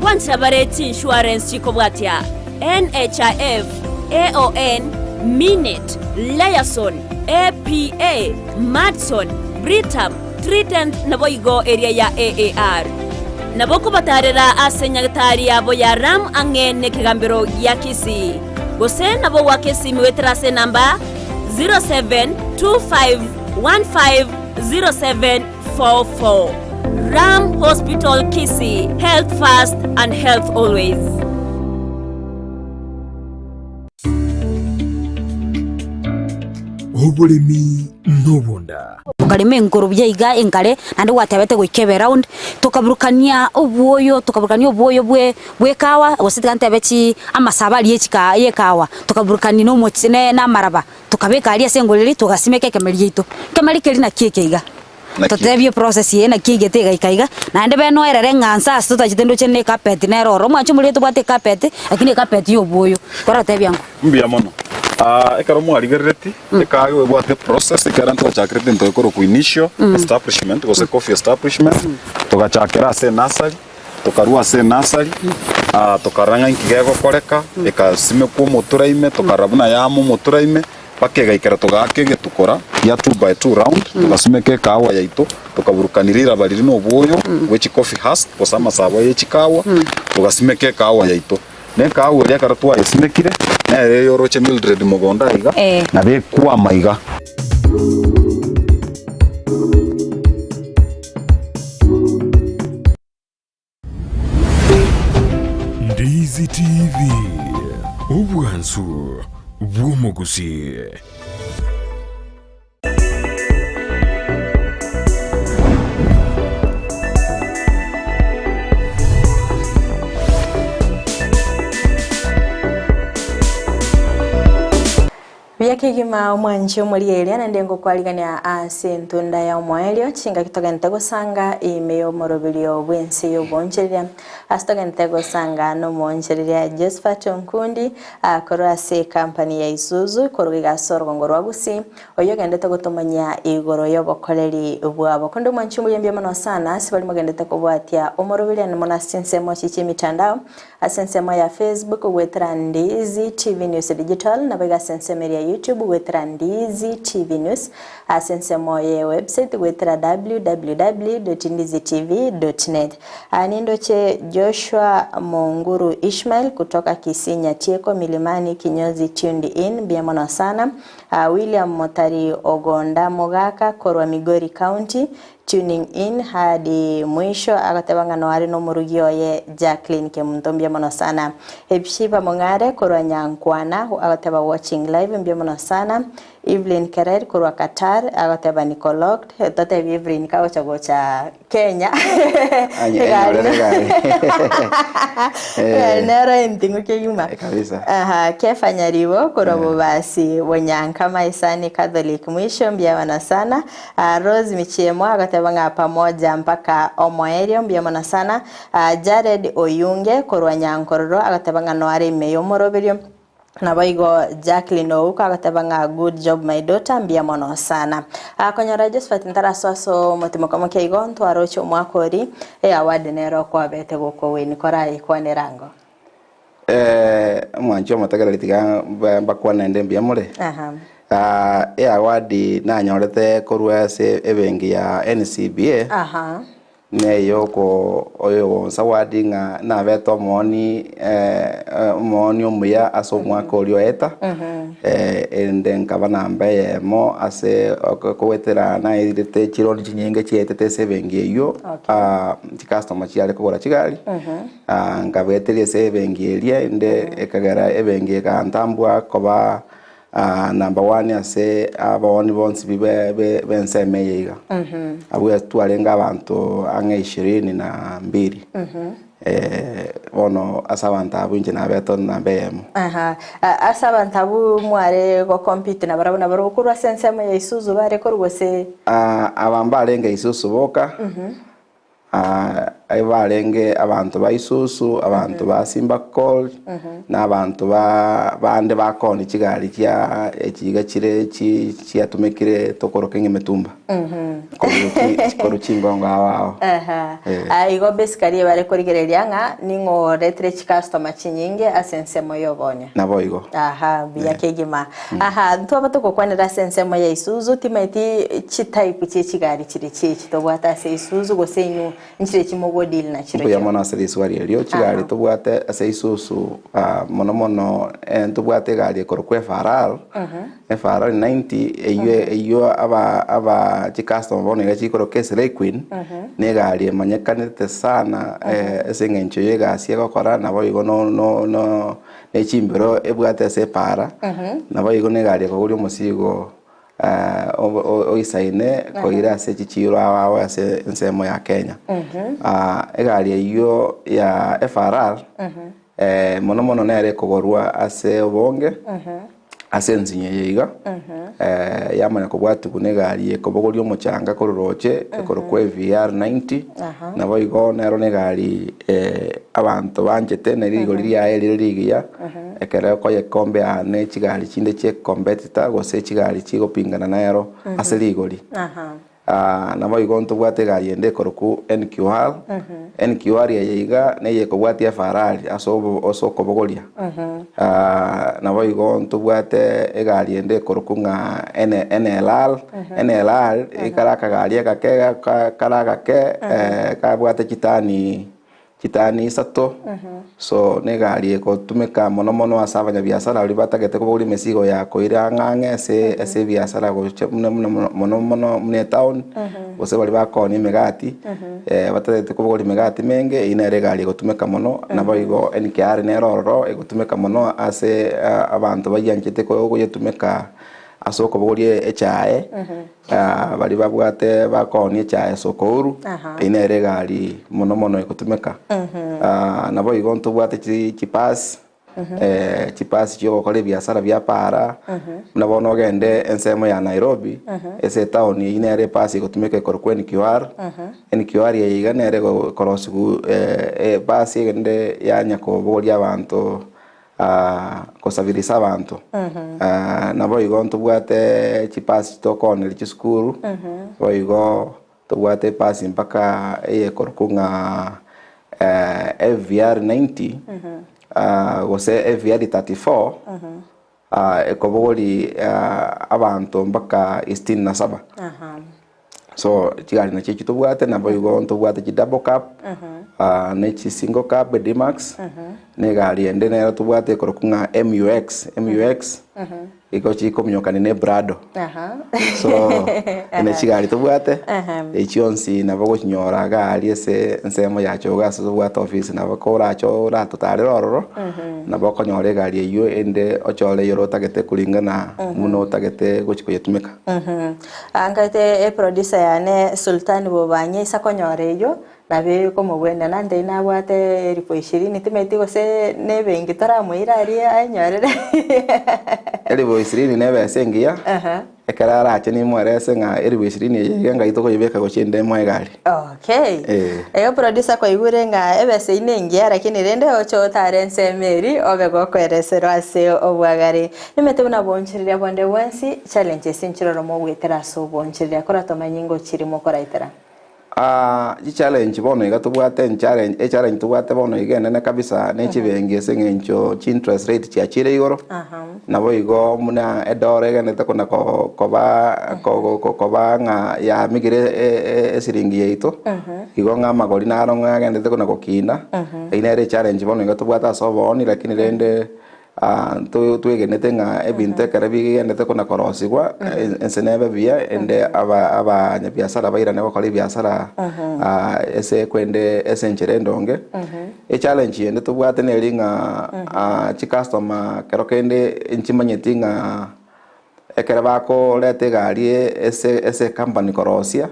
gwancha bare insurance chiko bwatia NHIF AON Minute Liason APA Madson Britam Trident na boigo area ya AAR na boko batarera asenyagatari yabo ya Ram angene kigambiro ya Kisii gose na bo wake simu wetrase namba 0725150744 Ram Hospital Kisii, health first and health always. Oburimi nobonda ukarime ngoro byaiga engare nandi watebete gwikebe round tukaburukania obuoyo bwe kawa gositigante bechi amasabali yechika yekawa tukaburukani no mochine na maraba tukabeka ali asengoleli tugasimeke kemeli yitu kemeli keli na kekeiga tutebye process ye na kigete gaikaiga nandi beno erere ngansa tutachitendo chene carpet nero romo achumuli tubate carpet lakini carpet yo buoyo kora tebyango mbia mono ekaro mwarigereti ekagwe bwate process ekaranto gachakirete ntokoro ku initial establishment gose coffee establishment tugachakira ase nursery tukarua ase nursery tukaranga inkigego koreka ekasime ku muturaime tukarabuna yamo muturaime pakega ikara tugakege tukora ya 2 by 2 round tugasumeke kawa yaito tukaburukanirira bariri no buoyo which coffee has posama sabo yechikawa tugasimeke kawa yaito neka uria karatwa esinekire na yoroche Mildred Mugonda iga na bekwa maiga Ndizi TV obwansu bw'omugusi. Byakigima omwanchi omulielia nende ngokwaligania ase ntunda ya omwaelio chinga kitogente gusanga imeyo morobilio bwensi yoboncheria astogente gusanga no moncheria JOSEPHAT ONKUNDI akora ase company ya Isuzu koruga sorgongo rwa Gusii oyo gendete gutomanya igoro yobokoleri bwabo kondo mwanchi omulembia mono sana sibali magendete kubwatia omorobilia ni mona sensemo chichi mitandao asensemo ya Facebook wetra Ndizi TV News Digital na bega sensemo ya YouTube wetra Ndizi TV News asensemo ya website wetra www.ndizitv.net anindo che Joshua Monguru Ishmael kutoka Kisii Nyatieko Milimani Kinyozi tuned in biamono sana William Motari Ogonda Mogaka Korwa Migori County tuning in hadi mwisho agatebanga noari no murugio ye Jacqueline Kemuntombia mono sana Epshiba Mongare Korwa Nyankwana agateba watching live mbia mono sana Evelyn Kerer Korwa Qatar agateba Nicolog tote Evelyn kawo chago cha Kenya nero intingu ke yuma kabisa kefanya riwo Korwa bobasi Nyanchama Isani Catholic mwisho mbia wana sana Rose Michiemo agatebanga pamoja mpaka omwaelio mbia wana sana Jared Oyunge Korwa Nyankororo agatebanga noari meyo morobilio na baigo Jacqueline Ouka agatebanga good job my daughter mbia mono sana konyora JOSEPHAT ntara swaso motimokomo keigo ntwarocho mwakori award nero kwa bete goko weni korai kwa nerango mwancho matakala litiga bakwa nende mbia mole award na nyorete korwa se ebengi ya NCBA neyo ko oyo sawadi nga na beto moni omuya aso mwaka olio eta enden kabana mbaye mo ase ko wetera na irite chironi chinyenge chietete sebengi yo customer chiale ko gora chigali ngabeterie sebengi elie ende ekagara ebengi ka ntambwa koba number 1 ase aboni bonsi bibe benseme yiga abuya twalenga abantu ange 22 ono asabanta abunje na beto na bemo asabanta abu mware go compete na barabona baro kurwa sensemo ya Isuzu bare korwose abambalenge Isuzu boka aibalenge abantu ba Isuzu abantu ba Simba Call n'abantu bande bakoni kigali kya ekiga kire kiyatumekire tokoroke ngemetumba korukingo ngawa aigo besikari bare korigereria nga ningo retre customer chinyinge asensemo yobonya naboigo biya kegima ntwa batoko kwanira sensemo ya Isuzu timeti type kigali kire kitobwata se Isuzu gosenyu nchire kimogo deal na chiro ya mona serisi wari elio kigali tobwate ase Isuzu mono tobwate gali korokwe faral faral 90 eyo aba customer bonega chikoroke Slay Queen ne gali manyekanete sana esengencho yega asiega kora nabo igo no ne chimbero ebwate se para nabo igo ne gali ko uri musigo oisaine koira ase chichiro awa ase nsemo ya Kenya egali iyo ya FRR mono nere kogorwa ase obonge ase nzinye yiga yamanya kubwati kunegali ekobogolio mochanga kororoche ekorokwe VR 90 nabo igo nero negali abantu banjete neririgo liria elirigia ekere ko yekombe ane chigali chinde che competitor gose chigali chigo pingana nero ase ligoli nabo igo ntobwate gali ende koroku NQR yiga neye kobwati FRR aso kobogolia nabo igo ntobwate egali ende koroku nga NLR ikaraka gali akake karaka ke kabwate chitani chitani sato so ne gari igutumika muno muno asa abanyabiashara bari batagete kubura mesigo yako ira ng'ang'e ase biashara muno mune town gose bari bakoni megati batagete kubura megati menge ina ere gari igutumika muno nabo igo NKR nerororo igutumika muno ase abantu bayanchete ko gutumika asoko borie echae bari babwate bakoni echae sokouru ina ere gari muno igutumika nabo igo ntubwate chipasi chipasi cyo kole biashara bya para nabo no gende ensemo ya Nairobi ese town ina ere pasi igutumika korokwe NQR yiga nere korosigu pasi gende ya nyako boria abantu kusabirisa abantu nabo igo ntubwate chipasi tokonera chisukuru igo tubwate pasi mpaka korokunga FVR 90 gose FVR 34 ekobogori abantu mpaka 67 so chigari na chichi tubwate nabo igo ntubwate chi double cup ne chi single cup D-Max ne gari ende nero tubwate korokunga MUX iko chiko mnyokani ne brado so ene chigari tubwate echionsi nabo chinyora gari ese nsemo yacho gaso tubwate office nabo kora cho rato tare rororo nabo konyore gari iyo ende ochole yoro tagete kulingana muno tagete gochiko yetumika angate producer yane Sultan bobanye isakonyore yo nabe ko mubwenda nande nabwate ripo 20 timeti gose nebengi tora muira ari anyorere ripo 20 nebe sengia ekarara acheni mwarese nga ripo 20 yenga itoko yibeka gochende mwegari okay eyo producer ko igure nga ebese inengia lakini rende ocho tarense meri obego kweresero ase obwagari nimete buna bonchirira bonde wensi challenge sinchiro mo gwetera so bonchirira kora tomanyingo chirimo kora itera challenge bono igatubwate challenge tubwate bono igene kabisa nechibengi sengencho interest rate chiachire igoro nabo igo muna edore gene tekona koba nga ya migire esiringi yeito igo nga magori naro nga gene tekona kokina ine challenge bono igatubwata soboni lakini rende tuegenete nga ebinte karabi gende kuna korosigwa ensenebe bia ende aba nyabiasara baira ne bakora biasara ese kwende esenchere ndonge challenge ende tubwate ne ringa chi customer kerokende enchimanyeti nga ekere bako lete gari ese company korosia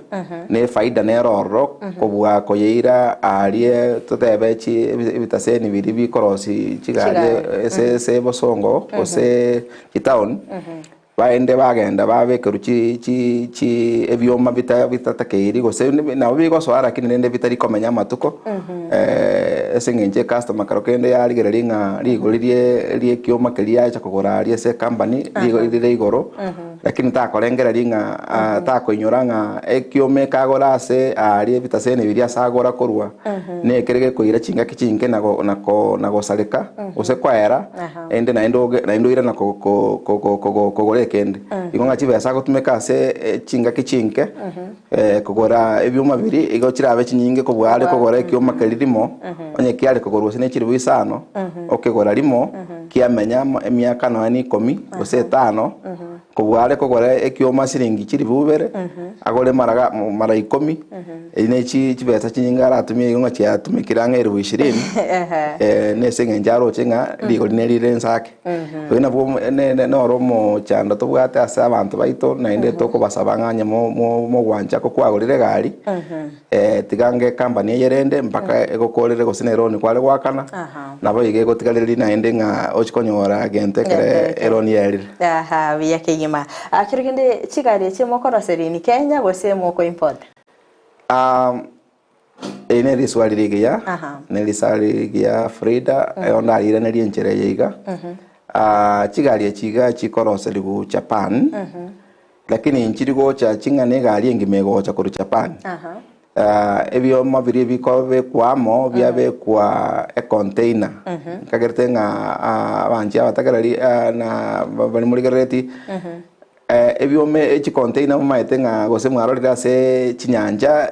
ne faida ne roro kobwa koyeira arie totebechi ibitaseni biri korosi chigari ese bosongo ose town baende bagenda babekero chi ebyoma bitatakeri gose na bigo so ara kinende bitari komenya matuko ese ngenje customer karokende yarigere ringa rigoririe kioma kelia cha kugora ari ese company rigorire igoro lakini takorengera ringa takoinyoranga ekiome kagora ase ari bitasene biria sagora korwa ne kerege koira chinga kichinge na gosareka ose kwaera ende na endo ira na kogore kende igonga chibesa gutumeka ase chinga kichinke kugora ebyuma biri igo chirabe chinyinge kobware kogora ekioma kelirimo onye kiale kogorwa sine chiri bwisano okegora limo kiamenya emiaka 10 ose 5 kobware kogora ekioma siringi chiri bubere agore mara 10 ine chibesa chinyinga ratumye igonga chia tumikira ngere 20 nese ngenjaro chenga ligori nelire nsake wena bo no romo chanda tubwate ase abantu baito na inde toko basabanganya mo gwanja ko kwagorire gari tigange company yerende mpaka egokorere gosine ni kwale gwakana nabo ige gotigariri na inde nga ochikonyora gente kere eroni yerire biyakeyima akirugende chigari chimo koroseri ni Kenya gose moko import ene riswali ligia nelisaligia FRIDAH onda ire neli enchere yiga chigari chiga chikoroseri ku Japan lakini nchirigo cha chingane gari engimego cha ku Japan ebyo mabiri bikobe kwamo byabe kwa container kagerte nga abanje abatagarari na bali muri gareti ebiome echi container maete nga gose mwarorira se chinyanja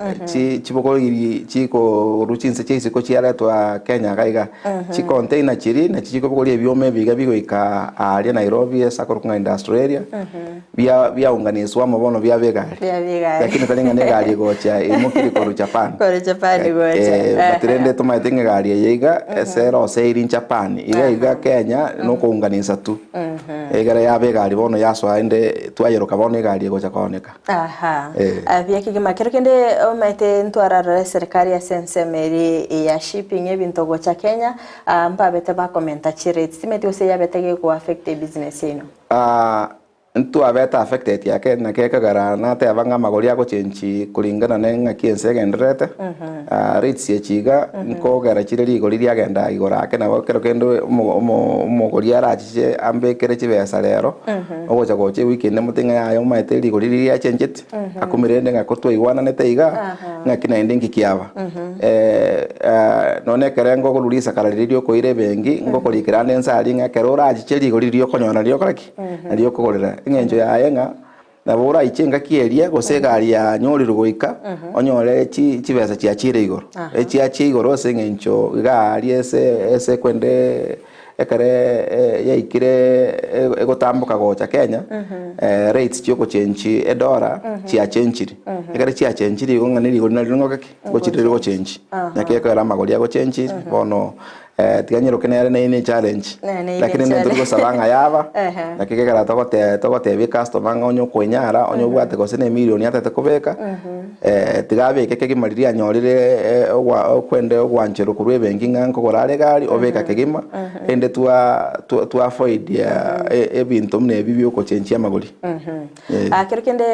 chibokogiri chiko ruchinse chisiko chiaretwa Kenya gaiga chi container chiri na chiko bokori ebiome biga bigoika ari Nairobi esakorunga industrial area bia unganiswa mabono bia begari lakini kalinga ne gari gocha imukiri koru Japan gocha batirende tomaite ngari yeiga esero seiri Japan iga Kenya no kuunganisa tu egara ya begari bono yaswa ende twayeroka bono gari gocha koneka abia kigima kero kende omaite ntwarara serikali ya sensemeri ya shipping ebinto gocha Kenya mpabete ba commenta chire simeti ose yabetege ku affect business ino ntu abeta affected yake na keka gara na te abanga magori yako chenchi kulingana nenga kiense genderete rates ye chiga nko gara chireri igori ryagenda igora ake na kero kendo umugori yarachije ambe kere chibesa rero ogocha goche weekend mutinga yayo maite igori rya chenjit akumirende ngakotwa iwana nete iga ngakina endingi kiaba none kerengo kulurisa kararirio koire bengi ngo kolikirane ensali ngakero rachiche igori ryo konyona ryo karaki ryo kogorera ngenjo ya yenga na bora ichenga kieria gose gari ya nyori rugoika onyore chibesa chiachire igoro echiachi igoro sengencho gari ese kwende ekare yaikire egotambuka gocha Kenya rates chiko chenchi edora chiachenchiri ekare chiachenchiri gonganiri gonari ngokaki gochirire go chenchi nyakeka ra magori ya go chenchi bono tiganyiro kenere ne challenge lakini ndo tuko sabanga yaba nakikegara togote bi customer ngonyo kwenyara onyo bwate gose ne milioni atete kubeka tigabe keke kimariria nyorire okwende ogwanchero kurwe bengi nganko gorare gari obeka kegima ende tua avoid ebintu mne bibyo ko chenchi amagoli akirikende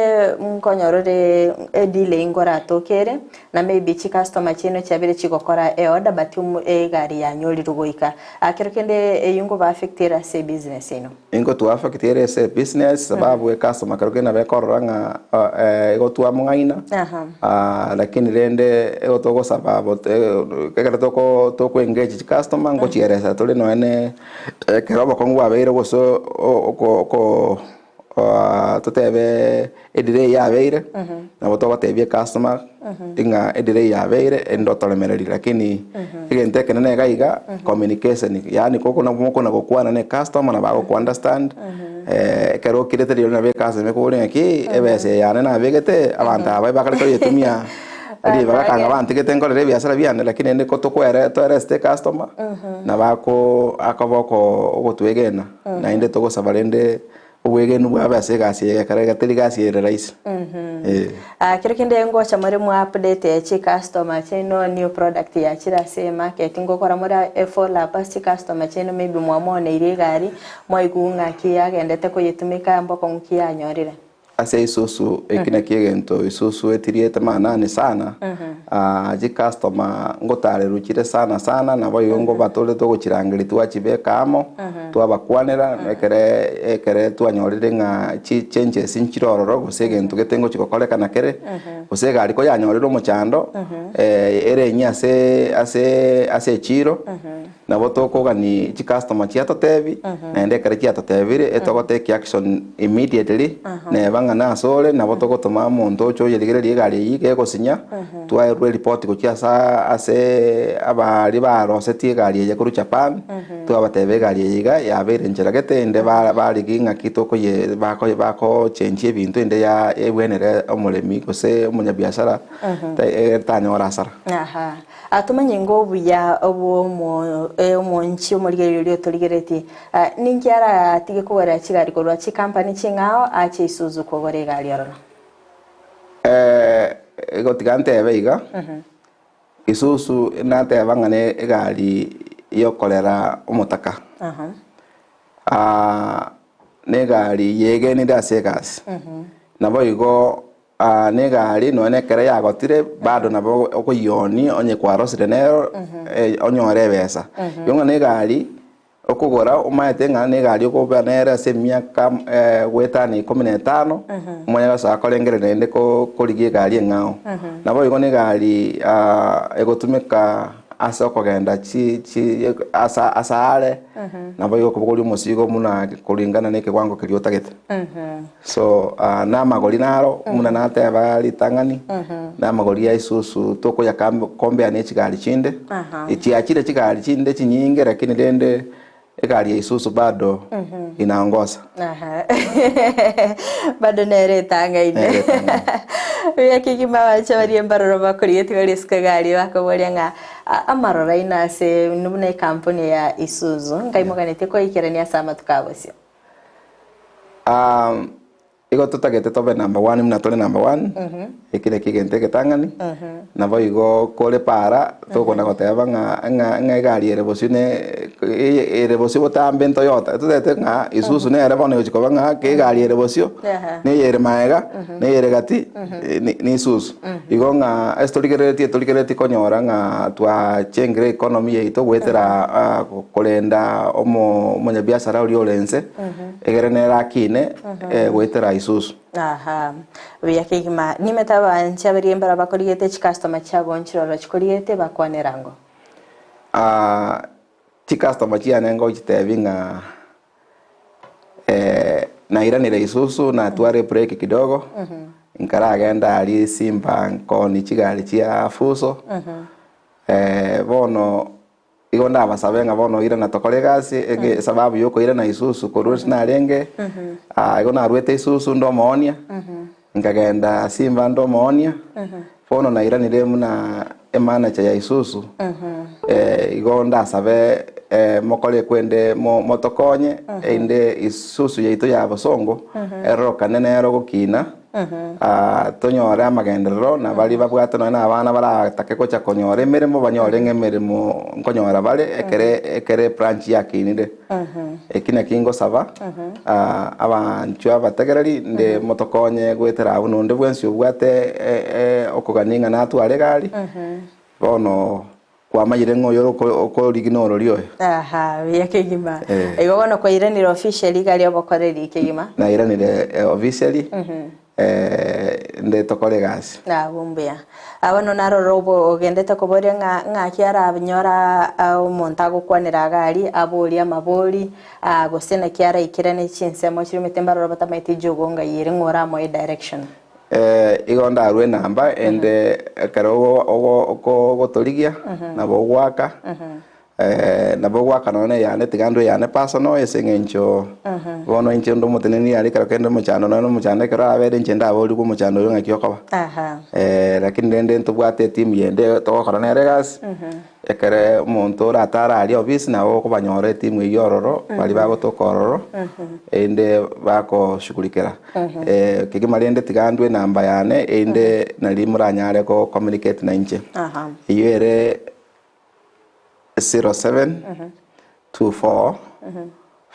mkonyorore edile ingora tokere na maybe chi customer chino chabire chigokora order batium gari ya rugoika akirikende eyungo ba affectera se business ino ingo tu affectera se business sababu e customer karogena be koranga ego tu amungaina lakini rende ego togo sababu kekara toko engage customer ngo chieresa tole no ene kerobo kongwa beire goso ko totebe edire ya beire na botogo tebie customer tinga edire ya beire endotolemereri lakini igente kenene gaiga communication yani koko na moko na gokwana ne customer na bago ku understand kero kirete rio na be customer ko ne ki ebese yana na begete abanta bai bakale ko yetumia ali bakanga bantu ketengo le biasara biane lakini ende ko tokwere to reste customer na bako akaboko ogotwegena na ende togo sabarende uwegenu bwabase gasi karega teligasi rais kirikinde ngo chamare mu update ya chi customer chino new product ya chira se marketing ngo kora mura efo la past customer chino maybe mwamone ile gari mwigunga kiagendete ko yitumika mboko nkia nyorire ase isusu ekina kiegento isusu etiriete manane sana ji customer ngotare rukire sana na boyo ngo batole to guchirangiri twachibeka amo twabakwanira ekere twanyorire nga chi changes inchirororo gusegento getengo chikokoleka na kere gusega ariko yanyorire muchando ere nyase ase chiro na botoko gani chi customer chiato tebi na ndekere chiato tebire etogo take action immediately na banga na sole na botoko toma muntu cho yeligere gari yike gosinya twa report ko chiasa ase abari barose tie gari ye kuru Japan twa batebe gari yiga yabere njeragete ende bari ginga kitoko ye bako change ebintu ende ya ebwenere omulemi gose omunyabiashara tanyora sara atumanye ngo buya obo nchi omurigero ryo toligereti ninkyara tige kubara kigari korwa chi company chingao ache isuzu kogore gari yarona ego tigante beiga isuzu nate bangane gari yokolera omutaka ne gari yege ni dasegas nabo igo ne gari no ne kere ya gotire bado nabo okuyoni onye kwarosire nero onyore besa yonga ne gari okugora umaete nga ne gari okubanera se miaka wetani 15 mwenye basa kolengere nende ko koligie gari ngao nabo igo ne gari egotumeka ase okogenda asare nabo yokobogori musigo muna kuringana na kiwango kiria utagete so na magori naro muna nateba ritang'ani na magori ya isusu tokoya kombe ane chigari chinde ichiachire chigari chinde chinyinge lakini rende gari ya isusu bado inaongoza bado neretanga-ine yakigima wacha bari mbaroro bakoriete bari skagari bakaboria nga amarora inase nubune kampuni ya Isuzu ngaimoganete ko ikerania sama tukabosio igo tutagete tobe number 1 mna tole number 1 ikire kigente getang'ani nabo igo kore para tokona goteba nga gari ere bosio botambe Toyota tutete nga Isuzu ne ere bono chikoba nga ke gari ere bosio ne yere maega ne yere gati ni Isuzu igo nga estoligereti konyora nga twa chengre economy yeito gwetera kolenda omo biashara uri olense egere ne rakine gwetera Isuzu yakigima nimetaba nchabari mbara bakoriete customer chabo nchiroro chikoriete bakwanerango customer chianengo chitebinga nairanire Isuzu na tware break kidogo nkara agenda ali simba nkoni chigari chia fuso bono igo ndabasabenga bono ira na tokore gasi sababu yoko ira na Isuzu korusi na renge igo na ruete Isuzu ndo moonia nkagenda simba ndo moonia bono na ira nire muna emanager ya Isuzu igo ndasabe mokole kwende motokonye ende Isuzu yeito ya Bosongo eroka nenero gukina tonyora amagendero na bali babwatana na abana baratake kocha konyora emirimo banyore ngemirimo nkonyora bale ekere branch yakinire ekina kingo saba abanchu abategereri nde motokonye gwetera abunonde bwensi obwate okuganinga natware gari bono kwamayire ngoyo oko liginoro lyo yakigima igo bono kwa iranire officially gari obokoreri kigima na iranire officially nde tokore gasi na bumbia abano naro robo ogendete koboria nga kiara abnyora montago kwanira gari abori amabori gosena kiara ikirane chinsemo chirimete mbaro batamaiti jogonga yire ngora mo direction igonda arwe namba ende karo oko gotoligia na bogwaka na bogwaka none yane tigandwe yane personal esengencho bono inche ndo muteneni ali karo kende muchano no muchane karo abere inche ndaboli ku muchano yo ngakiokoba lakini ndende ntubwate team yende to korone regas ekere umuntu ratara ali office na wo kubanyore team yororo bali bago tokororo ende bako shukulikera kigimarende tigandwe namba yane ende nali muranyare ko communicate na inche yere 07 24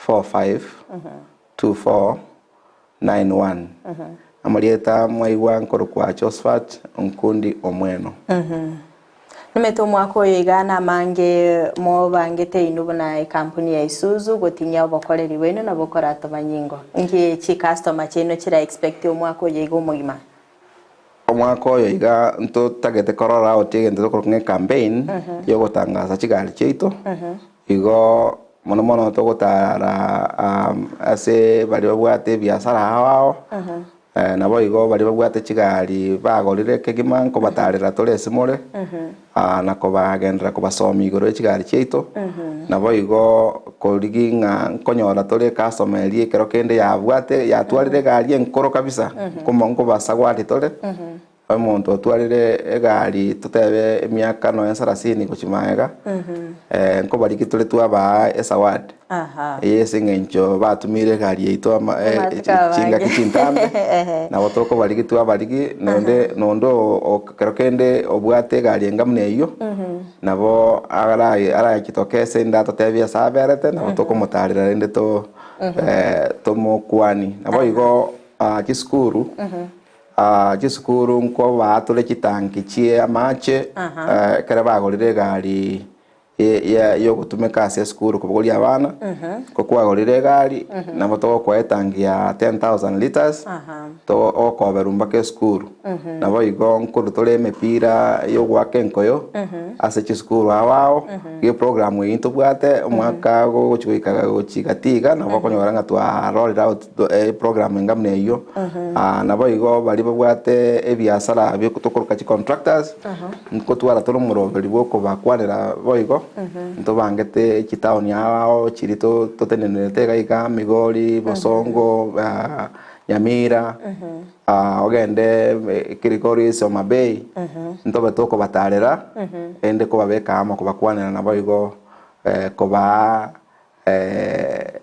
45 24 91 amalieta mwaiwa nkoro kwa JOSEPHAT ONKUNDI omweno nimeto mwako yigana mange mo bangete inubu na kampuni ya Isuzu gotinya obokoreri wenu na bokora atobanyingo ngi chi customer cheno chira expect omwako yigo mugima omwako yiga nto tagete korora otigende tokorunge campaign yo gotangaza chigari cheito igo mono togotara ase bali babwate biashara hao nabo igo bali babwate chigari bagorire kegima nko batarira tole simore na ko bagendera ko basomi igoro chigari cheito nabo igo koriginga nkonyora tole customer rie kero kende yabwate yatwarire gari enkoro kabisa nko basagwati tole omuntu otwarire egari tutebe emyaka no ensarasini kuchimaega nko bari kitule twaba esaward yese ngencho batumire gari yeito chinga kichintambe na botoko bari kitwa bari nondo kerokende obwate gari engamne iyo nabo ara kitokese ndato tebia saberete na botoko motarira rende tomo kwani nabo igo kiskuru gisukuru nko batule kitanki chie amache kare bagorire gari yo gutumika ase skuru kubugoria abana ko kwagorire gari na boto kwa etangia 10,000 liters to okoberumba ke skuru na boigo nkuru tole mepira yo gwake nkoyo ase chiskuru awao ge program yintu bwate umwaka go guchikaga guchigatiga na bokonyora nga twa roll out program ngamne yo na boigo bali bwate ebiasara byo kutokoruka chi contractors nko twara tolo muroberi boko bakwanira boigo nto bangete chitaoni yao chirito totenenete gaika Migori Bosongo Nyamira ogende Kirikori Soma Bay nto betoko batarera ende ko babeka ama ko bakwanira na boigo ko ba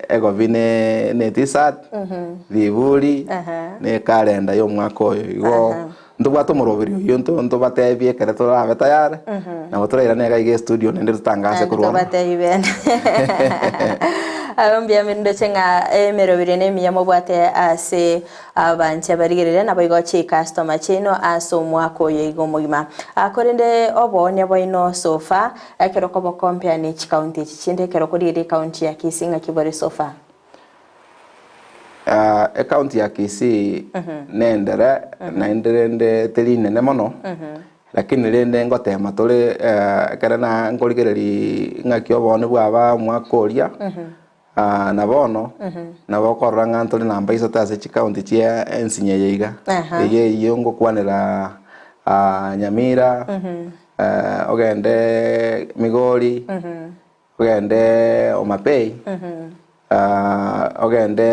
egovine netisat vivuli ne kalenda yo mwaka oyo igo ndubwato muroberio yonto ndo batebye kare tora tayari na botora nega ige studio nende tutangase kurwa batebe arombia mindo chenga merobire ne miyamo bwate ase abanche barigerere na boigo chi customer chino aso mwako yigo mugima akorende obonye boino sofa akero ko company chi county chinde kero ko ri county ya Kisii nga kibore sofa county ya Kisii nendere na nderende teline ne mono lakini rende ngotema tole kera na ngoligereri ngakyo bone bwaba mwakoria na bono na bokorra ngantole namba isata ase chi county chia ENSE yiga ye yongo kwanira Nyamira ogende Migori ogende Omapei ogende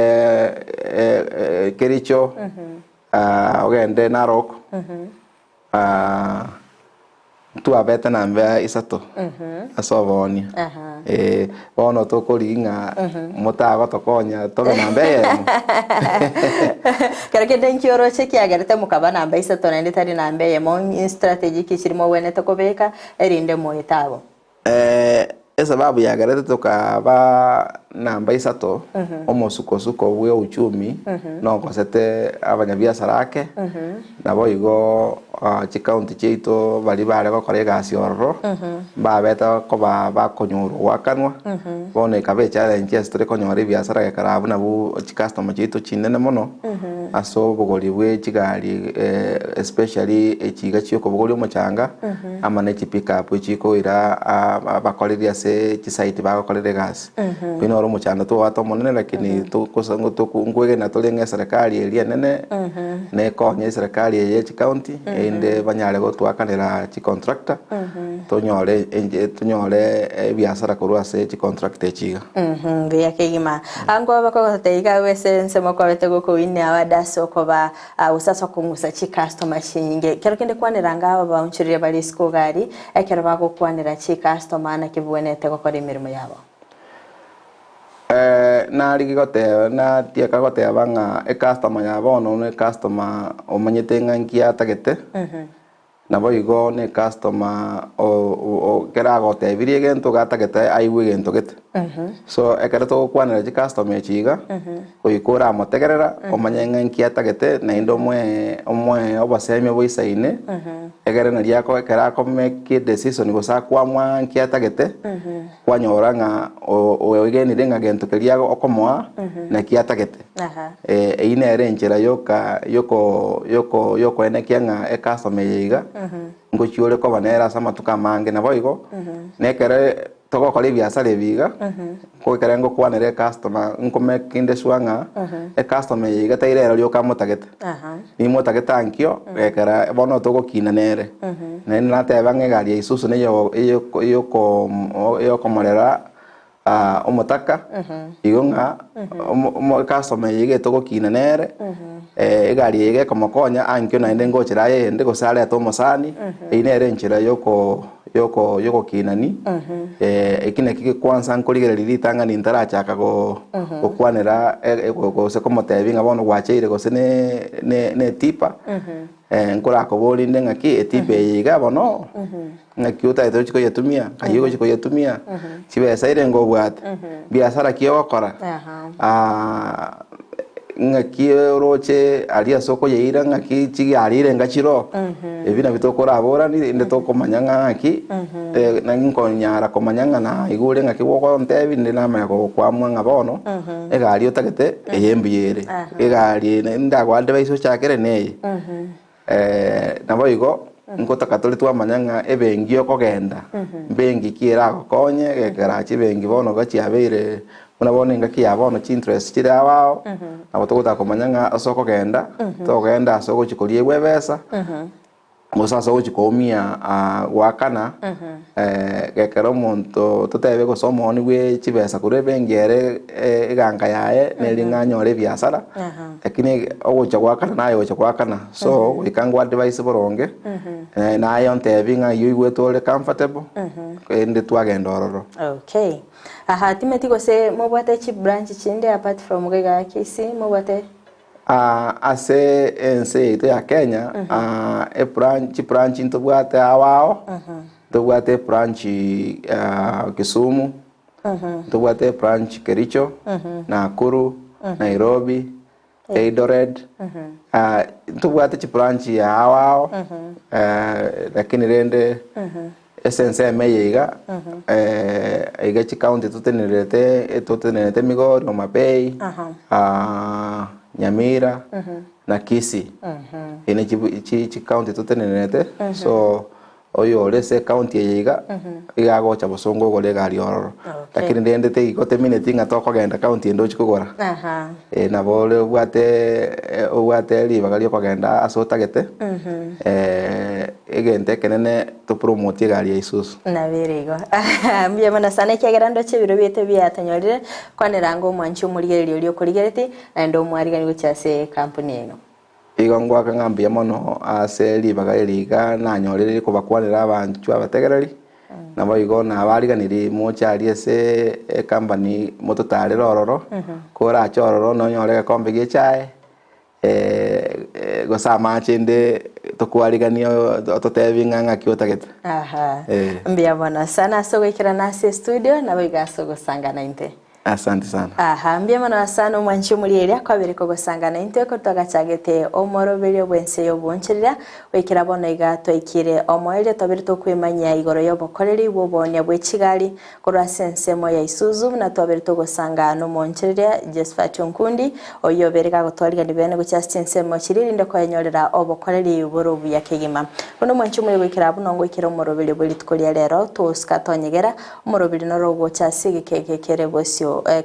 Kericho ogende Narok tuabete nambe isato asobonia bono tokoringa motago tokonya tobe nambe yemo karake denkioro cheki agarete mukaba nambe isato nende tari nambe yemo strategy kishirimo wene tokobeka erinde mo itabo sababu ya garete tokaba namba isato omosuko bwe uchumi no kosete abanyabiasara ake na boigo chi county chito bali bare ko korega siorro babeta ko bakonyoro wakanwa bone kabe challenge estre konyora biasara ya karabu na bu chi customer chito chinene mono aso bugori bwe chigari especially echiga chiko bugori omochanga amane chi pick up chiko ira bakoreria se chi site bakoreria gas bino muchanda to wato monene lakini to kosango to ngwege na tolenga serikali elia nene ne konye serikali ye chi county ende banyale go twakanira chi contractor tonyore biasara kurwa se chi contractor chiga bya kegima ango bako teiga wese nsemo kwa betego ko ine abadaso ko ba usasa kungusa chi customer chinge kero kende kwanira ngaba baunchirire bali sko gari ekero bako kwanira chi customer na kibwenete ko kore mirimo yabo na rigigote na tiakagote banga customer ya bono ne customer omanyete ngankia tagete na boigo ne customer o keragote biriege nto gatagete aiwe gento gete so ekara to kwanira ji customer chiga koikora motegerera omanya ngankia tagete na indo omwe obaseme boisaine egere na riako ekara ko make decision go sa kwa mwa nkia tagete kwanyora nga oigeni renga gento keriago okomoa na kia tagete ine erenchera yoko ene kianga customer yiga ngo chiore ko banera sama tukamange na boigo nekere togo kole biasara biga ko kerengo kwanere customer nkome kinde swanga customer yiga tairero lyo kamotagete ni motagete ankio ekera bono togo kinanere nene nate bange gari isusu ne yo komorera omotaka igonga customer yiga togo kinanere egari yege komokonya ankyo na ende ngochira yende gosale atomosani inere nchira yoko kinani ekine kike kwanza nkoligere lilitanga ni ntarachaka kwanera go se komotebi ngabono gwacheire go se ne tipa nkora ko boli ndenga ki etipe yiga bono ngakiuta eto chiko yatumia ayigo chiko yatumia chibe saire ngo bwat biasara kiyo kora ngaki roche alia soko yeira ngaki chigi alire ngachiro ebina bitokora abora ni ndetoko manyanga ngaki na nginko nyara ko manyanga na igure ngaki woko ntebi ndina meko kwa mwanga bono egali otagete eyembiyere egali ndagwande baiso chakere neye nabo igo nkotaka tuli twa manyanga ebengi okogenda bengi kira gokonye gekarachi bengi bono gachi abeire unabona ngaki yabono chi interest chire abao abo togota komanyanga asoko genda togenda asoko chikolie gwebesa musa soko chikomia wakana gekero muntu tutebe gusoma ni gwe chibesa kure bengere iganga yae nelinganyore biasara lakini ogocha wakana nayo ogocha wakana so ikangwa device boronge nayo ntebinga yuigwe tole comfortable ende twagenda ororo. Okay. Aha, timetiko se mobwate chi branch chinde apart from gega Kisii mobwate ase ENSE ito ya Kenya branch ntobwate awao tobwate branch Kisumu tobwate branch Kericho Nakuru Nairobi Eldoret tobwate chi branch ya awao lakini rende SNC meyega iga chi county tutenerete Migori Omabei Nyamira na Kisii ine chi county tutenerete so oyo lese county yega iga gocha bosongo gole gali ororo lakini ndende te ikote minute ngatoko genda county ndo chikogora na bole ubwate liba gali okogenda asotagete egente kenene to promote gali Isuzu na birigo mbiye mana sana kyagerando chibiro biete byatanyorire kwanerango mwanchi umurigerero lyo kurigereti na ndo mwariga ngo cyase company eno igongwa kangambia mono ase libaga eliga nanyorere ko bakwanira abantu abategereri nabo igona abariganiri mochari ese company mototare rororo kora chororo no nyore kombe gichae gosama chinde tokwariganio totebinga ngakiotagete mbia bona sana sogekira nase studio nabo igasogo sangana inte. Asante sana. Mbia mana sana mwanchi mulieria kwa biriko gusangana inte ko twagachagete omorobelio bwense yo bonchirira wekira bona igato ikire omoire tobiri to kwimanya igoro yo bokoreri bobonya bwechigali korwa sensemo ya Isuzu na tobiri to gusangana monchirira JOSEPHAT ONKUNDI oyo bereka gotwariga ndibene gucha sensemo chirinde ko yanyorera obokoreri borobu ya kegima bono mwanchi mulieria wekira bunongo ikire omorobelio bweli tukolia lero to skatonyegera omorobelio no rogo cha sigi KERUBO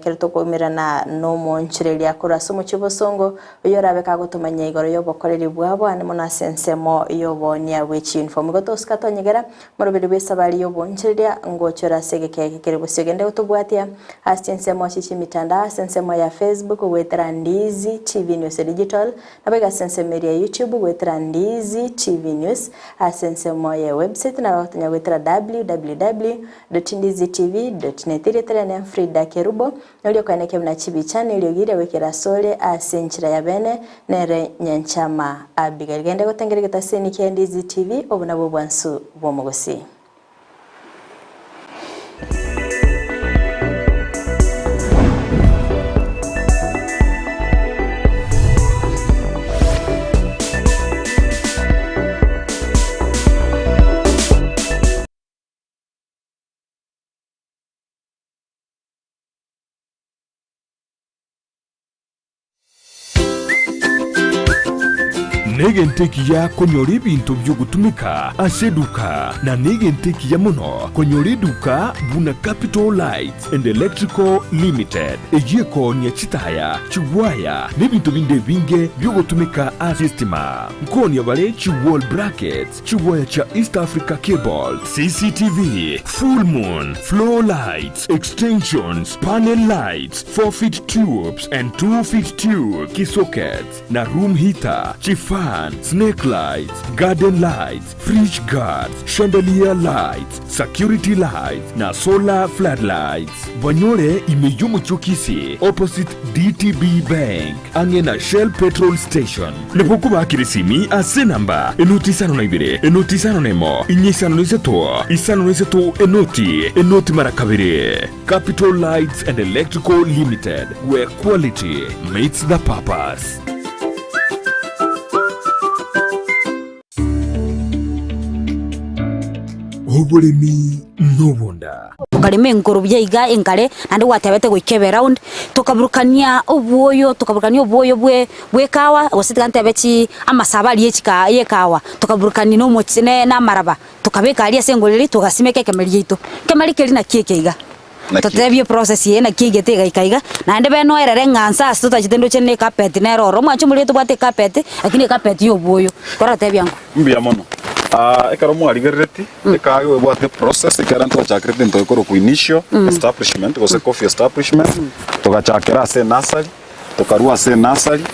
kerto komira na no monchirelia kuraso mu kibosongo yo rabeka gutumanya igoro yo bokoreri bwabo ane mona sensemo yo bonia wechi inform goto skatonyegera morobiri besabali yo bonchirelia ngochora sege KERUBO sigende utubwatia asensemo chichi mitanda sensemo ya Facebook wetra Ndizi TV News Digital nabega sensemo ya YouTube wetra Ndizi TV News asensemo ya website na watanya wetra www.ndizitv.net na FRIDAH KERUBO nolio kwaneke mna chibi channel yogire wekera sole asenchira ya bene nere Nyanchama Abigael gende gotengeregeta seni kia Ndizi TV obuna bwansu bomogosi. Negenteki ya konyori bintu byugutumika aseduka na negenteki ya mono konyori duka buna Capital Lights and Electrical Limited ejeko nyachitaya chiwaya nebintu binde binge byugutumika asistima nkoni abale chiwall brackets chiwaya cha East Africa Cable CCTV full moon floor lights extensions panel lights 4-feet tubes and 2-feet tube sockets na room heater chifa fan, snake lights, garden lights, fridge guards, chandelier lights, security lights na solar floodlights. Banyore imeyomo chokisi opposite DTB Bank ange na Shell petrol station. Nepoku bakirisimi ase namba enoti sano na ibire enoti sano nemo inye sano niseto enoti marakabire. Capital Lights and Electrical Limited, where quality meets the purpose. Oburimi nobonda ukarime ngoro byiga engare nandi watebete gwikebe round tukaburukania obuoyo bwe kawa gositigante bechi amasabali yechika yekawa tukaburukani no mochine na maraba tukabeka ali asengoleli tugasimeke kemeli yitu kemeli keli na kiekeiga tutebye process ye na kiegete gaikaiga nandi beno erere ngansa tutachitendo chene carpet nero romo achumuli tubate carpet lakini carpet yo buoyo kora tebyango mbia mono ekaro mwarigereti ekawe bwate process ekaranto chakrete ntoikoro ku initial establishment gose coffee establishment tugachakera ase nursery tukarua ase nursery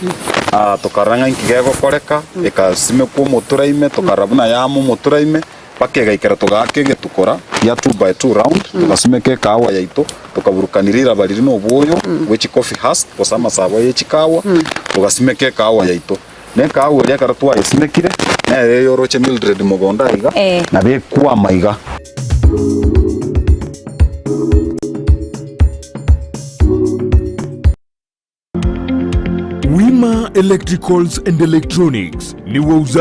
tukaranga nkigego koreka ekasime ku moturaime tukarabuna yamo moturaime pakega ikara tugakege tukora ya 2 by 2 round tukasimeke kawa yaito tukaburukanirira bariri no boyo which coffee has posama sabo yechikawa tukasimeke kawa yaito neka awo ya karatwa isimekire na yoroche Mildred Mugonda iga na be kwa maiga Wima Electricals and Electronics ni wauzaji